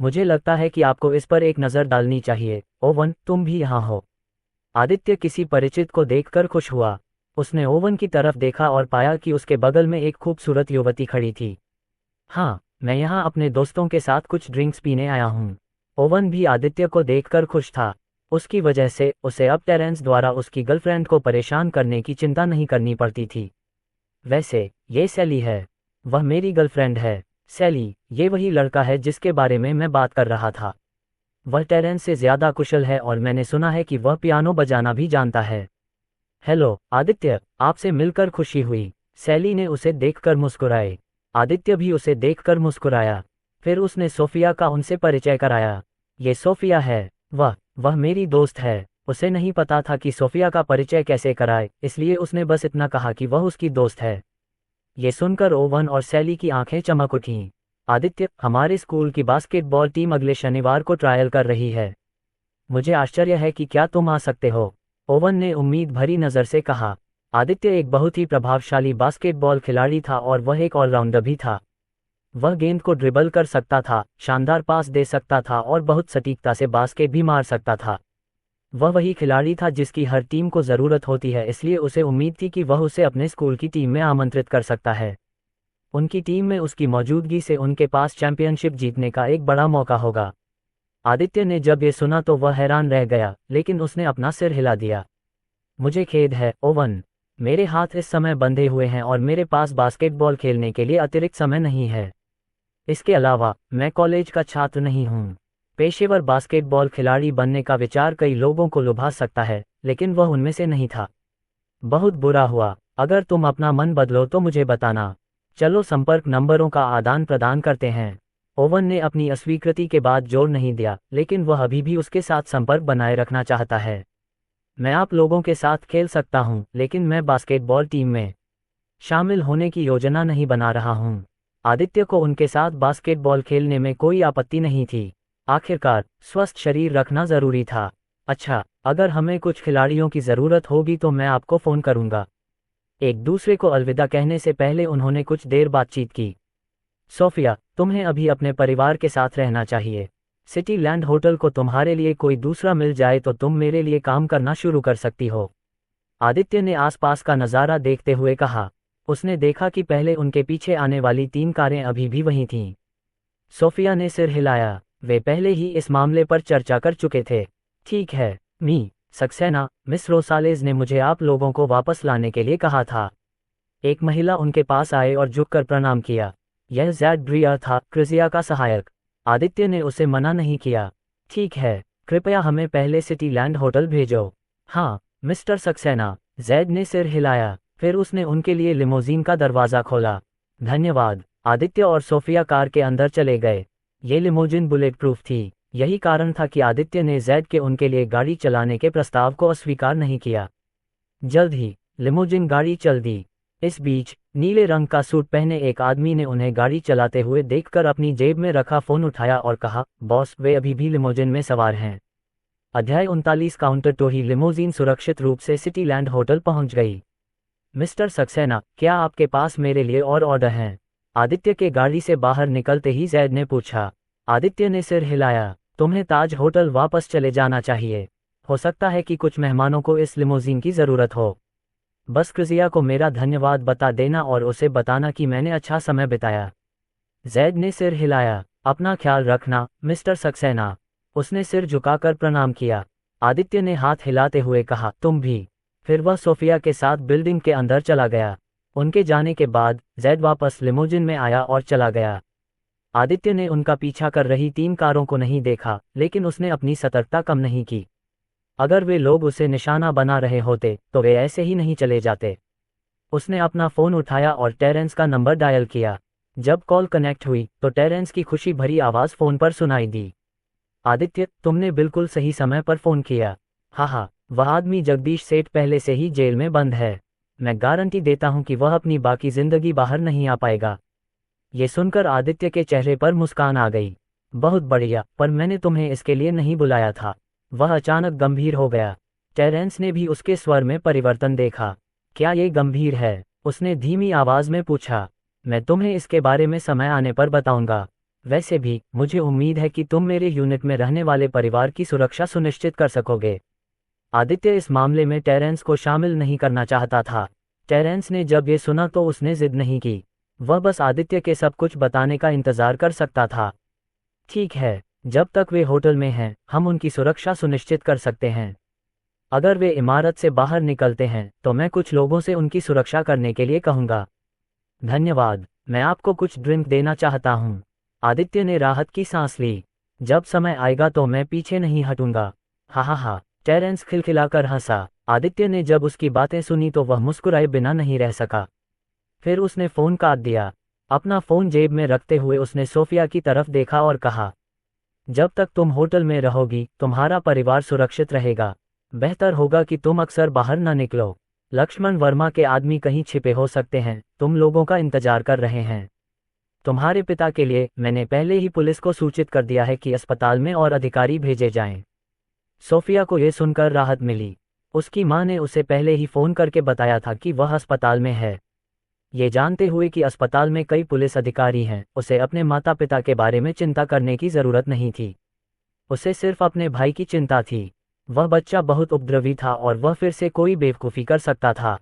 Speaker 1: मुझे लगता है कि आपको इस पर एक नज़र डालनी चाहिए। ओवन, तुम भी यहाँ हो। आदित्य किसी परिचित को देखकर खुश हुआ। उसने ओवन की तरफ देखा और पाया कि उसके बगल में एक खूबसूरत युवती खड़ी थी। हाँ, मैं यहाँ अपने दोस्तों के साथ कुछ ड्रिंक्स पीने आया हूँ। ओवन भी आदित्य को देखकर खुश था। उसकी वजह से उसे अब टेरेंस द्वारा उसकी गर्लफ्रेंड को परेशान करने की चिंता नहीं करनी पड़ती थी। वैसे ये सैली है। वह मेरी गर्लफ्रेंड है। सैली, ये वही लड़का है जिसके बारे में मैं बात कर रहा था। वह टेरेंस से ज़्यादा कुशल है और मैंने सुना है कि वह पियानो बजाना भी जानता है। हेलो आदित्य, आपसे मिलकर खुशी हुई। सैली ने उसे देखकर मुस्कुराए। आदित्य भी उसे देखकर मुस्कुराया। फिर उसने सोफिया का उनसे परिचय कराया। ये सोफिया है। वह मेरी दोस्त है। उसे नहीं पता था कि सोफिया का परिचय कैसे कराए, इसलिए उसने बस इतना कहा कि वह उसकी दोस्त है। ये सुनकर ओवन और सैली की आंखें चमक उठीं। आदित्य, हमारे स्कूल की बास्केटबॉल टीम अगले शनिवार को ट्रायल कर रही है। मुझे आश्चर्य है कि क्या तुम आ सकते हो। ओवन ने उम्मीद भरी नज़र से कहा। आदित्य एक बहुत ही प्रभावशाली बास्केटबॉल खिलाड़ी था और वह एक ऑलराउंडर भी था। वह गेंद को ड्रिबल कर सकता था, शानदार पास दे सकता था और बहुत सटीकता से बास्केट भी मार सकता था। वह वही खिलाड़ी था जिसकी हर टीम को ज़रूरत होती है, इसलिए उसे उम्मीद थी कि वह उसे अपने स्कूल की टीम में आमंत्रित कर सकता है। उनकी टीम में उसकी मौजूदगी से उनके पास चैंपियनशिप जीतने का एक बड़ा मौका होगा। आदित्य ने जब ये सुना तो वह हैरान रह गया, लेकिन उसने अपना सिर हिला दिया। मुझे खेद है, ओवन। मेरे हाथ इस समय बंधे हुए हैं और मेरे पास बास्केटबॉल खेलने के लिए अतिरिक्त समय नहीं है। इसके अलावा मैं कॉलेज का छात्र नहीं हूँ। पेशेवर बास्केटबॉल खिलाड़ी बनने का विचार कई लोगों को लुभा सकता है, लेकिन वह उनमें से नहीं था। बहुत बुरा हुआ। अगर तुम अपना मन बदलो तो मुझे बताना। चलो संपर्क नंबरों का आदान प्रदान करते हैं। ओवन ने अपनी अस्वीकृति के बाद जोर नहीं दिया, लेकिन वह अभी भी उसके साथ संपर्क बनाए रखना चाहता है। मैं आप लोगों के साथ खेल सकता हूं, लेकिन मैं बास्केटबॉल टीम में शामिल होने की योजना नहीं बना रहा हूं। आदित्य को उनके साथ बास्केटबॉल खेलने में कोई आपत्ति नहीं थी। आखिरकार स्वस्थ शरीर रखना जरूरी था। अच्छा, अगर हमें कुछ खिलाड़ियों की ज़रूरत होगी तो मैं आपको फ़ोन करूंगा। एक दूसरे को अलविदा कहने से पहले उन्होंने कुछ देर बातचीत की। सोफिया, तुम्हें अभी अपने परिवार के साथ रहना चाहिए। सिटी लैंड होटल को तुम्हारे लिए कोई दूसरा मिल जाए तो तुम मेरे लिए काम करना शुरू कर सकती हो। आदित्य ने आसपास का नज़ारा देखते हुए कहा। उसने देखा कि पहले उनके पीछे आने वाली 3 कारें अभी भी वहीं थीं। सोफिया ने सिर हिलाया। वे पहले ही इस मामले पर चर्चा कर चुके थे। ठीक है, मी सक्सेना, मिस रोसालेज ने मुझे आप लोगों को वापस लाने के लिए कहा था। एक महिला उनके पास आए और झुककर प्रणाम किया। यह ज़ैड ब्रियर था, क्रिजिया का सहायक। आदित्य ने उसे मना नहीं किया। ठीक है, कृपया हमें पहले सिटी लैंड होटल भेजो। हाँ, मिस्टर सक्सेना। ज़ैड ने सिर हिलाया। फिर उसने उनके लिए लिमोजीन का दरवाज़ा खोला। धन्यवाद। आदित्य और सोफिया कार के अंदर चले गए। ये लिमोजिन बुलेट प्रूफ थी। यही कारण था कि आदित्य ने ज़ैड के उनके लिए गाड़ी चलाने के प्रस्ताव को अस्वीकार नहीं किया। जल्द ही लिमोजिन गाड़ी चल दी। इस बीच नीले रंग का सूट पहने एक आदमी ने उन्हें गाड़ी चलाते हुए देखकर अपनी जेब में रखा फ़ोन उठाया और कहा, बॉस, वे अभी भी लिमोजिन में सवार हैं। अध्याय 39 काउंटर तो ही लिमोजिन सुरक्षित रूप से सिटी लैंड होटल पहुंच गई। मिस्टर सक्सेना, क्या आपके पास मेरे लिए और ऑर्डर हैं? आदित्य के गाड़ी से बाहर निकलते ही ज़ैड ने पूछा। आदित्य ने सिर हिलाया। तुम्हें ताज होटल वापस चले जाना चाहिए। हो सकता है कि कुछ मेहमानों को इस लिमोजीन की ज़रूरत हो। बस क्रिजिया को मेरा धन्यवाद बता देना और उसे बताना कि मैंने अच्छा समय बिताया। ज़ैड ने सिर हिलाया। अपना ख्याल रखना, मिस्टर सक्सेना। उसने सिर झुकाकर प्रणाम किया। आदित्य ने हाथ हिलाते हुए कहा, तुम भी। फिर वह सोफिया के साथ बिल्डिंग के अंदर चला गया। उनके जाने के बाद ज़ैड वापस लिमोजिन में आया और चला गया। आदित्य ने उनका पीछा कर रही 3 कारों को नहीं देखा, लेकिन उसने अपनी सतर्कता कम नहीं की। अगर वे लोग उसे निशाना बना रहे होते तो वे ऐसे ही नहीं चले जाते। उसने अपना फ़ोन उठाया और टेरेंस का नंबर डायल किया। जब कॉल कनेक्ट हुई तो टेरेंस की खुशी भरी आवाज़ फ़ोन पर सुनाई दी। आदित्य, तुमने बिल्कुल सही समय पर फ़ोन किया। हाँ, वह आदमी जगदीश सेठ पहले से ही जेल में बंद है। मैं गारंटी देता हूं कि वह अपनी बाकी ज़िंदगी बाहर नहीं आ पाएगा। ये सुनकर आदित्य के चेहरे पर मुस्कान आ गई। बहुत बढ़िया, पर मैंने तुम्हें इसके लिए नहीं बुलाया था। वह अचानक गंभीर हो गया। टेरेंस ने भी उसके स्वर में परिवर्तन देखा। क्या ये गंभीर है? उसने धीमी आवाज़ में पूछा। मैं तुम्हें इसके बारे में समय आने पर बताऊंगा। वैसे भी मुझे उम्मीद है कि तुम मेरे यूनिट में रहने वाले परिवार की सुरक्षा सुनिश्चित कर सकोगे। आदित्य इस मामले में टेरेंस को शामिल नहीं करना चाहता था। टेरेंस ने जब ये सुना तो उसने जिद नहीं की। वह बस आदित्य के सब कुछ बताने का इंतजार कर सकता था। ठीक है, जब तक वे होटल में हैं, हम उनकी सुरक्षा सुनिश्चित कर सकते हैं। अगर वे इमारत से बाहर निकलते हैं तो मैं कुछ लोगों से उनकी सुरक्षा करने के लिए कहूँगा। धन्यवाद, मैं आपको कुछ ड्रिंक देना चाहता हूँ। आदित्य ने राहत की सांस ली। जब समय आएगा तो मैं पीछे नहीं हटूंगा। हा, टेरेंस खिलखिलाकर हंसा। आदित्य ने जब उसकी बातें सुनी तो वह मुस्कुराए बिना नहीं रह सका। फिर उसने फ़ोन काट दिया। अपना फ़ोन जेब में रखते हुए उसने सोफिया की तरफ देखा और कहा, जब तक तुम होटल में रहोगी तुम्हारा परिवार सुरक्षित रहेगा। बेहतर होगा कि तुम अक्सर बाहर न निकलो। लक्ष्मण वर्मा के आदमी कहीं छिपे हो सकते हैं, तुम लोगों का इंतजार कर रहे हैं। तुम्हारे पिता के लिए मैंने पहले ही पुलिस को सूचित कर दिया है कि अस्पताल में और अधिकारी भेजे जाएं। सोफिया को यह सुनकर राहत मिली। उसकी मां ने उसे पहले ही फ़ोन करके बताया था कि वह अस्पताल में है। ये जानते हुए कि अस्पताल में कई पुलिस अधिकारी हैं, उसे अपने माता पिता के बारे में चिंता करने की ज़रूरत नहीं थी। उसे सिर्फ अपने भाई की चिंता थी। वह बच्चा बहुत उपद्रवी था और वह फिर से कोई बेवकूफ़ी कर सकता था।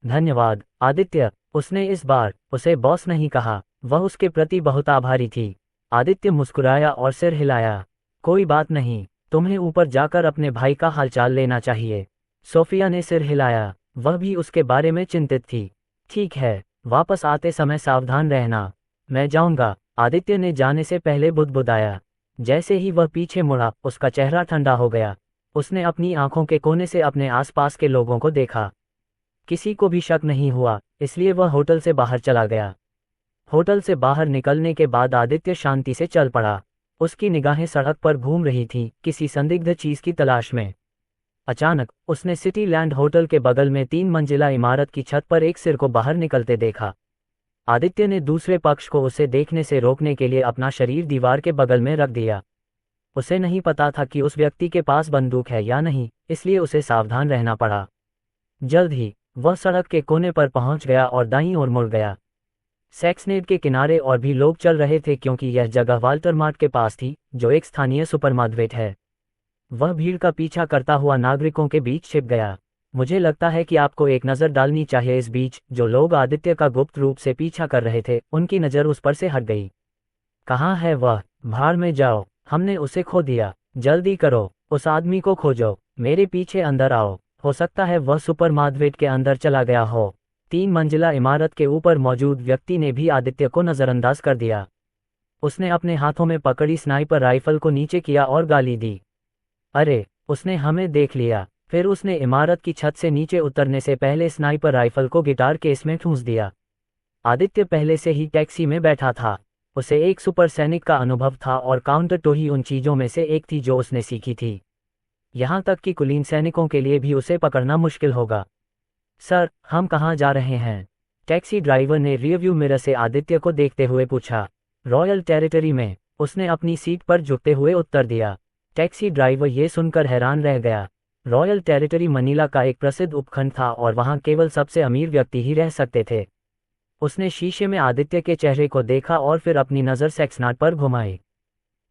Speaker 1: धन्यवाद, आदित्य। उसने इस बार उसे बॉस नहीं कहा। वह उसके प्रति बहुत आभारी थी। आदित्य मुस्कुराया और सिर हिलाया। कोई बात नहीं, तुम्हें ऊपर जाकर अपने भाई का हालचाल लेना चाहिए। सोफिया ने सिर हिलाया। वह भी उसके बारे में चिंतित थी। ठीक है, वापस आते समय सावधान रहना। मैं जाऊंगा, आदित्य ने जाने से पहले बुदबुदाया। जैसे ही वह पीछे मुड़ा, उसका चेहरा ठंडा हो गया। उसने अपनी आंखों के कोने से अपने आसपास के लोगों को देखा। किसी को भी शक नहीं हुआ, इसलिए वह होटल से बाहर चला गया। होटल से बाहर निकलने के बाद आदित्य शांति से चल पड़ा। उसकी निगाहें सड़क पर घूम रही थीं, किसी संदिग्ध चीज की तलाश में। अचानक उसने सिटी लैंड होटल के बगल में 3 मंजिला इमारत की छत पर एक सिर को बाहर निकलते देखा। आदित्य ने दूसरे पक्ष को उसे देखने से रोकने के लिए अपना शरीर दीवार के बगल में रख दिया। उसे नहीं पता था कि उस व्यक्ति के पास बंदूक है या नहीं, इसलिए उसे सावधान रहना पड़ा। जल्द ही वह सड़क के कोने पर पहुंच गया और दाईं ओर मुड़ गया। सेक्सनेड के किनारे और भी लोग चल रहे थे क्योंकि यह जगह वाल्टर मार्ट के पास थी, जो एक स्थानीय सुपरमार्केट है। वह भीड़ का पीछा करता हुआ नागरिकों के बीच छिप गया। मुझे लगता है कि आपको एक नज़र डालनी चाहिए। इस बीच जो लोग आदित्य का गुप्त रूप से पीछा कर रहे थे, उनकी नज़र उस पर से हट गई। कहाँ है वह? भाड़ में जाओ, हमने उसे खो दिया। जल्दी करो, उस आदमी को खोजो। मेरे पीछे अंदर आओ। हो सकता है वह सुपरमार्केट के अंदर चला गया हो। 3 मंजिला इमारत के ऊपर मौजूद व्यक्ति ने भी आदित्य को नज़रअंदाज कर दिया। उसने अपने हाथों में पकड़ी स्नाइपर राइफल को नीचे किया और गाली दी। अरे, उसने हमें देख लिया। फिर उसने इमारत की छत से नीचे उतरने से पहले स्नाइपर राइफल को गिटार केस में ठूंस दिया। आदित्य पहले से ही टैक्सी में बैठा था। उसे एक सुपर सैनिक का अनुभव था और काउंटर टो ही उन चीज़ों में से एक थी जो उसने सीखी थी। यहाँ तक कि कुलीन सैनिकों के लिए भी उसे पकड़ना मुश्किल होगा। सर, हम कहाँ जा रहे हैं? टैक्सी ड्राइवर ने रियरव्यू मिरर से आदित्य को देखते हुए पूछा। रॉयल टेरिटरी में, उसने अपनी सीट पर झुकते हुए उत्तर दिया। टैक्सी ड्राइवर ये सुनकर हैरान रह गया। रॉयल टेरिटरी मनीला का एक प्रसिद्ध उपखंड था और वहाँ केवल सबसे अमीर व्यक्ति ही रह सकते थे। उसने शीशे में आदित्य के चेहरे को देखा और फिर अपनी नज़र सेक्सनाट पर घुमाई।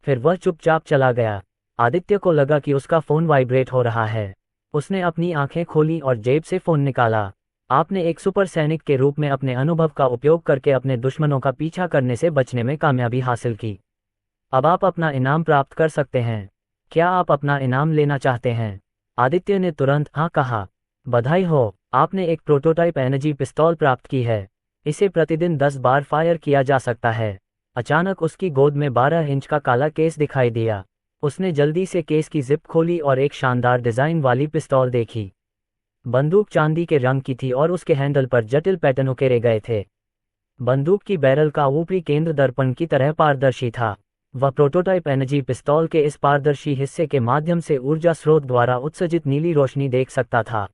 Speaker 1: फिर वह चुपचाप चला गया। आदित्य को लगा कि उसका फ़ोन वाइब्रेट हो रहा है। उसने अपनी आंखें खोलीं और जेब से फ़ोन निकाला। आपने एक सुपर सैनिक के रूप में अपने अनुभव का उपयोग करके अपने दुश्मनों का पीछा करने से बचने में कामयाबी हासिल की। अब आप अपना इनाम प्राप्त कर सकते हैं। क्या आप अपना इनाम लेना चाहते हैं? आदित्य ने तुरंत हाँ कहा। बधाई हो, आपने एक प्रोटोटाइप एनर्जी पिस्तौल प्राप्त की है। इसे प्रतिदिन 10 बार फायर किया जा सकता है। अचानक उसकी गोद में 12 इंच का काला केस दिखाई दिया। उसने जल्दी से केस की जिप खोली और एक शानदार डिज़ाइन वाली पिस्तौल देखी। बंदूक चांदी के रंग की थी और उसके हैंडल पर जटिल पैटर्न उकेरे गए थे। बंदूक की बैरल का ऊपरी केंद्र दर्पण की तरह पारदर्शी था। वह प्रोटोटाइप एनर्जी पिस्तौल के इस पारदर्शी हिस्से के माध्यम से ऊर्जा स्रोत द्वारा उत्सर्जित नीली रोशनी देख सकता था।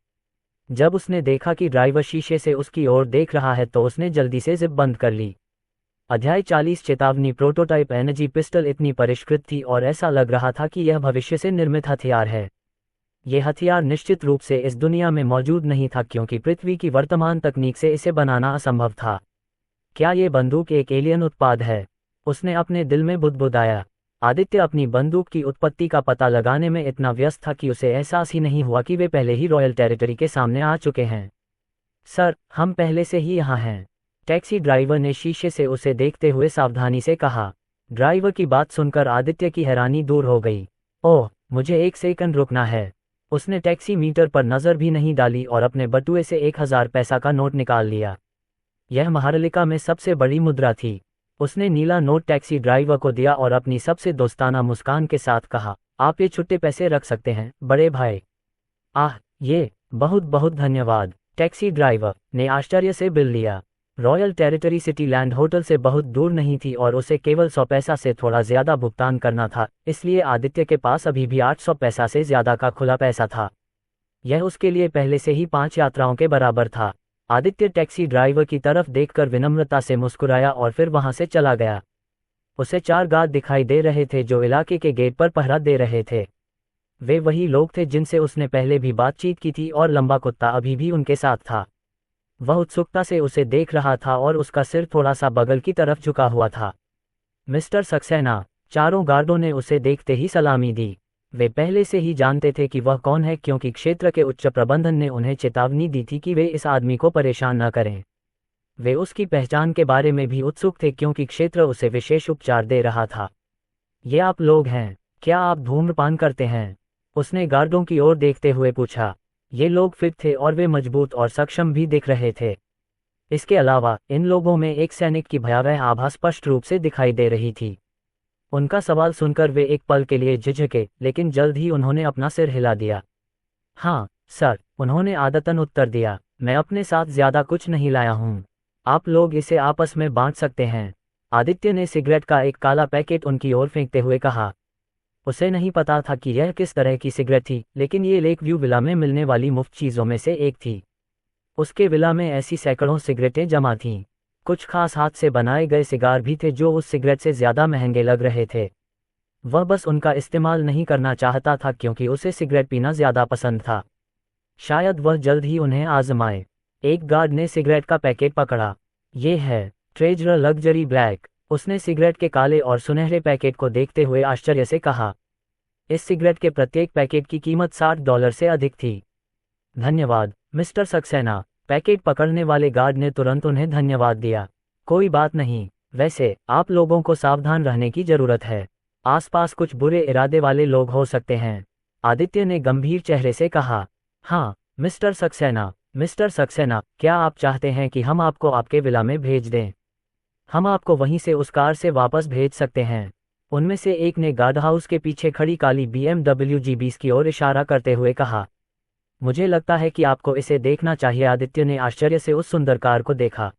Speaker 1: जब उसने देखा कि ड्राइवर शीशे से उसकी ओर देख रहा है तो उसने जल्दी से जिप बंद कर ली। अध्याय 40 चेतावनी। प्रोटोटाइप एनर्जी पिस्टल इतनी परिष्कृत थी और ऐसा लग रहा था कि यह भविष्य से निर्मित हथियार है। यह हथियार निश्चित रूप से इस दुनिया में मौजूद नहीं था क्योंकि पृथ्वी की वर्तमान तकनीक से इसे बनाना असंभव था। क्या ये बंदूक एक एलियन उत्पाद है? उसने अपने दिल में बुदबुदाया। आदित्य अपनी बंदूक की उत्पत्ति का पता लगाने में इतना व्यस्त था कि उसे एहसास ही नहीं हुआ कि वे पहले ही रॉयल टेरिटरी के सामने आ चुके हैं। सर, हम पहले से ही यहाँ हैं। टैक्सी ड्राइवर ने शीशे से उसे देखते हुए सावधानी से कहा। ड्राइवर की बात सुनकर आदित्य की हैरानी दूर हो गई। ओह, मुझे 1 सेकंड रुकना है। उसने टैक्सी मीटर पर नज़र भी नहीं डाली और अपने बटुए से 1000 पैसा का नोट निकाल लिया। यह महारलिका में सबसे बड़ी मुद्रा थी। उसने नीला नोट टैक्सी ड्राइवर को दिया और अपनी सबसे दोस्ताना मुस्कान के साथ कहा, आप ये छुट्टे पैसे रख सकते हैं, बड़े भाई। आह, ये बहुत बहुत धन्यवाद। टैक्सी ड्राइवर ने आश्चर्य से बिल लिया। Royal territory city land hotel से बहुत दूर नहीं थी और उसे केवल 100 पैसा से थोड़ा ज़्यादा भुगतान करना था, इसलिए आदित्य के पास अभी भी 800 पैसा से ज़्यादा का खुला पैसा था। यह उसके लिए पहले से ही 5 यात्राओं के बराबर था। आदित्य टैक्सी ड्राइवर की तरफ देखकर विनम्रता से मुस्कुराया और फिर वहां से चला गया। उसे 4 गार्ड दिखाई दे रहे थे जो इलाके के गेट पर पहरा दे रहे थे। वे वही लोग थे जिनसे उसने पहले भी बातचीत की थी और लंबा कुत्ता अभी भी उनके साथ था। वह उत्सुकता से उसे देख रहा था और उसका सिर थोड़ा सा बगल की तरफ झुका हुआ था। मिस्टर सक्सेना, चारों गार्डों ने उसे देखते ही सलामी दी। वे पहले से ही जानते थे कि वह कौन है, क्योंकि क्षेत्र के उच्च प्रबंधन ने उन्हें चेतावनी दी थी कि वे इस आदमी को परेशान न करें। वे उसकी पहचान के बारे में भी उत्सुक थे, क्योंकि क्षेत्र उसे विशेष उपचार दे रहा था। ये आप लोग हैं, क्या आप धूम्रपान करते हैं? उसने गार्डों की ओर देखते हुए पूछा। ये लोग फिट थे और वे मजबूत और सक्षम भी दिख रहे थे। इसके अलावा इन लोगों में एक सैनिक की भयावह आभा स्पष्ट रूप से दिखाई दे रही थी। उनका सवाल सुनकर वे एक पल के लिए झिझके, लेकिन जल्द ही उन्होंने अपना सिर हिला दिया। हाँ सर, उन्होंने आदतन उत्तर दिया, मैं अपने साथ ज्यादा कुछ नहीं लाया हूँ। आप लोग इसे आपस में बांट सकते हैं। आदित्य ने सिगरेट का एक काला पैकेट उनकी ओर फेंकते हुए कहा। उसे नहीं पता था कि यह किस तरह की सिगरेट थी, लेकिन ये लेक व्यू विला में मिलने वाली मुफ्त चीज़ों में से एक थी। उसके विला में ऐसी सैकड़ों सिगरेटें जमा थीं। कुछ खास हाथ से बनाए गए सिगार भी थे जो उस सिगरेट से ज़्यादा महंगे लग रहे थे। वह बस उनका इस्तेमाल नहीं करना चाहता था, क्योंकि उसे सिगरेट पीना ज़्यादा पसंद था। शायद वह जल्द ही उन्हें आजमाए। एक गार्ड ने सिगरेट का पैकेट पकड़ा। ये है ट्रेजर लग्जरी ब्लैक। उसने सिगरेट के काले और सुनहरे पैकेट को देखते हुए आश्चर्य से कहा। इस सिगरेट के प्रत्येक पैकेट की कीमत $60 से अधिक थी। धन्यवाद मिस्टर सक्सेना। पैकेट पकड़ने वाले गार्ड ने तुरंत उन्हें धन्यवाद दिया। कोई बात नहीं, वैसे आप लोगों को सावधान रहने की जरूरत है। आसपास कुछ बुरे इरादे वाले लोग हो सकते हैं, आदित्य ने गंभीर चेहरे से कहा। हाँ मिस्टर सक्सेना। मिस्टर सक्सेना, क्या आप चाहते हैं कि हम आपको आपके विला में भेज दें? हम आपको वहीं से उस कार से वापस भेज सकते हैं। उनमें से एक ने गार्ड हाउस के पीछे खड़ी काली BMW G20 की ओर इशारा करते हुए कहा। मुझे लगता है कि आपको इसे देखना चाहिए। आदित्य ने आश्चर्य से उस सुंदर कार को देखा।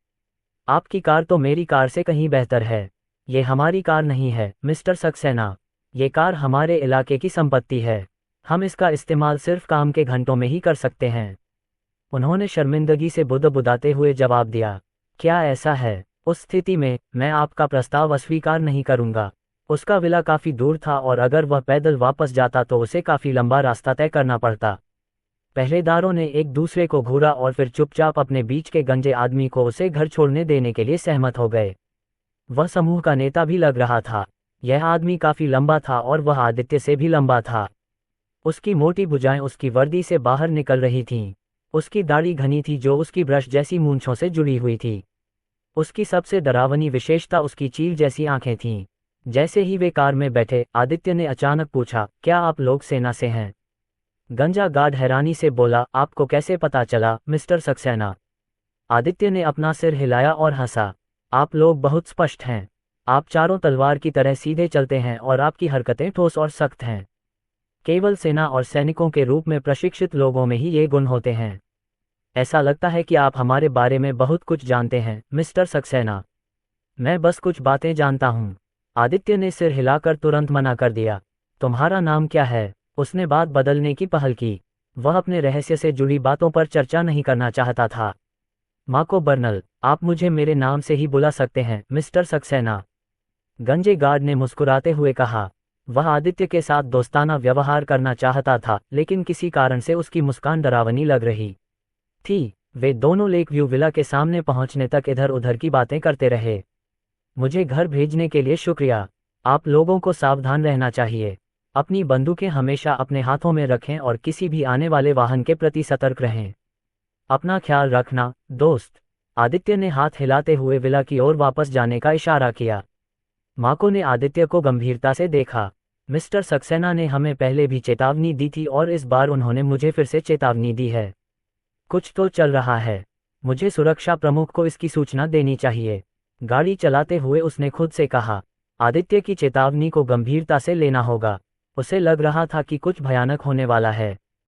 Speaker 1: आपकी कार तो मेरी कार से कहीं बेहतर है। ये हमारी कार नहीं है मिस्टर सक्सेना। ये कार हमारे इलाके की संपत्ति है। हम इसका इस्तेमाल सिर्फ काम के घंटों में ही कर सकते हैं। उन्होंने शर्मिंदगी से बुदबुदाते हुए जवाब दिया। क्या ऐसा है? उस स्थिति में मैं आपका प्रस्ताव अस्वीकार नहीं करूंगा। उसका विला काफी दूर था और अगर वह पैदल वापस जाता तो उसे काफी लंबा रास्ता तय करना पड़ता। पहरेदारों ने एक दूसरे को घूरा और फिर चुपचाप अपने बीच के गंजे आदमी को उसे घर छोड़ने देने के लिए सहमत हो गए। वह समूह का नेता भी लग रहा था। यह आदमी काफी लंबा था और वह आदित्य से भी लंबा था। उसकी मोटी भुजाएं उसकी वर्दी से बाहर निकल रही थीं। उसकी दाढ़ी घनी थी जो उसकी ब्रश जैसी मूंछों से जुड़ी हुई थी। उसकी सबसे डरावनी विशेषता उसकी चील जैसी आंखें थीं। जैसे ही वे कार में बैठे, आदित्य ने अचानक पूछा, क्या आप लोग सेना से हैं? गंजा गार्ड हैरानी से बोला, आपको कैसे पता चला मिस्टर सक्सेना? आदित्य ने अपना सिर हिलाया और हंसा। आप लोग बहुत स्पष्ट हैं। आप चारों तलवार की तरह सीधे चलते हैं और आपकी हरकतें ठोस और सख्त हैं। केवल सेना और सैनिकों के रूप में प्रशिक्षित लोगों में ही ये गुण होते हैं। ऐसा लगता है कि आप हमारे बारे में बहुत कुछ जानते हैं मिस्टर सक्सेना। मैं बस कुछ बातें जानता हूँ। आदित्य ने सिर हिलाकर तुरंत मना कर दिया। तुम्हारा नाम क्या है? उसने बात बदलने की पहल की। वह अपने रहस्य से जुड़ी बातों पर चर्चा नहीं करना चाहता था। मार्को बर्नल, आप मुझे मेरे नाम से ही बुला सकते हैं मिस्टर सक्सेना। गंजे गार्ड ने मुस्कुराते हुए कहा। वह आदित्य के साथ दोस्ताना व्यवहार करना चाहता था, लेकिन किसी कारण से उसकी मुस्कान डरावनी लग रही थी। वे दोनों लेक व्यू विला के सामने पहुंचने तक इधर उधर की बातें करते रहे। मुझे घर भेजने के लिए शुक्रिया। आप लोगों को सावधान रहना चाहिए। अपनी बंदूकें हमेशा अपने हाथों में रखें और किसी भी आने वाले वाहन के प्रति सतर्क रहें। अपना ख्याल रखना दोस्त। आदित्य ने हाथ हिलाते हुए विला की ओर वापस जाने का इशारा किया। मार्को ने आदित्य को गंभीरता से देखा। मिस्टर सक्सेना ने हमें पहले भी चेतावनी दी थी और इस बार उन्होंने मुझे फिर से चेतावनी दी है। कुछ तो चल रहा है। मुझे सुरक्षा प्रमुख को इसकी सूचना देनी चाहिए। गाड़ी चलाते हुए उसने खुद से कहा। आदित्य की चेतावनी को गंभीरता से लेना होगा। उसे लग रहा था कि कुछ भयानक होने वाला है।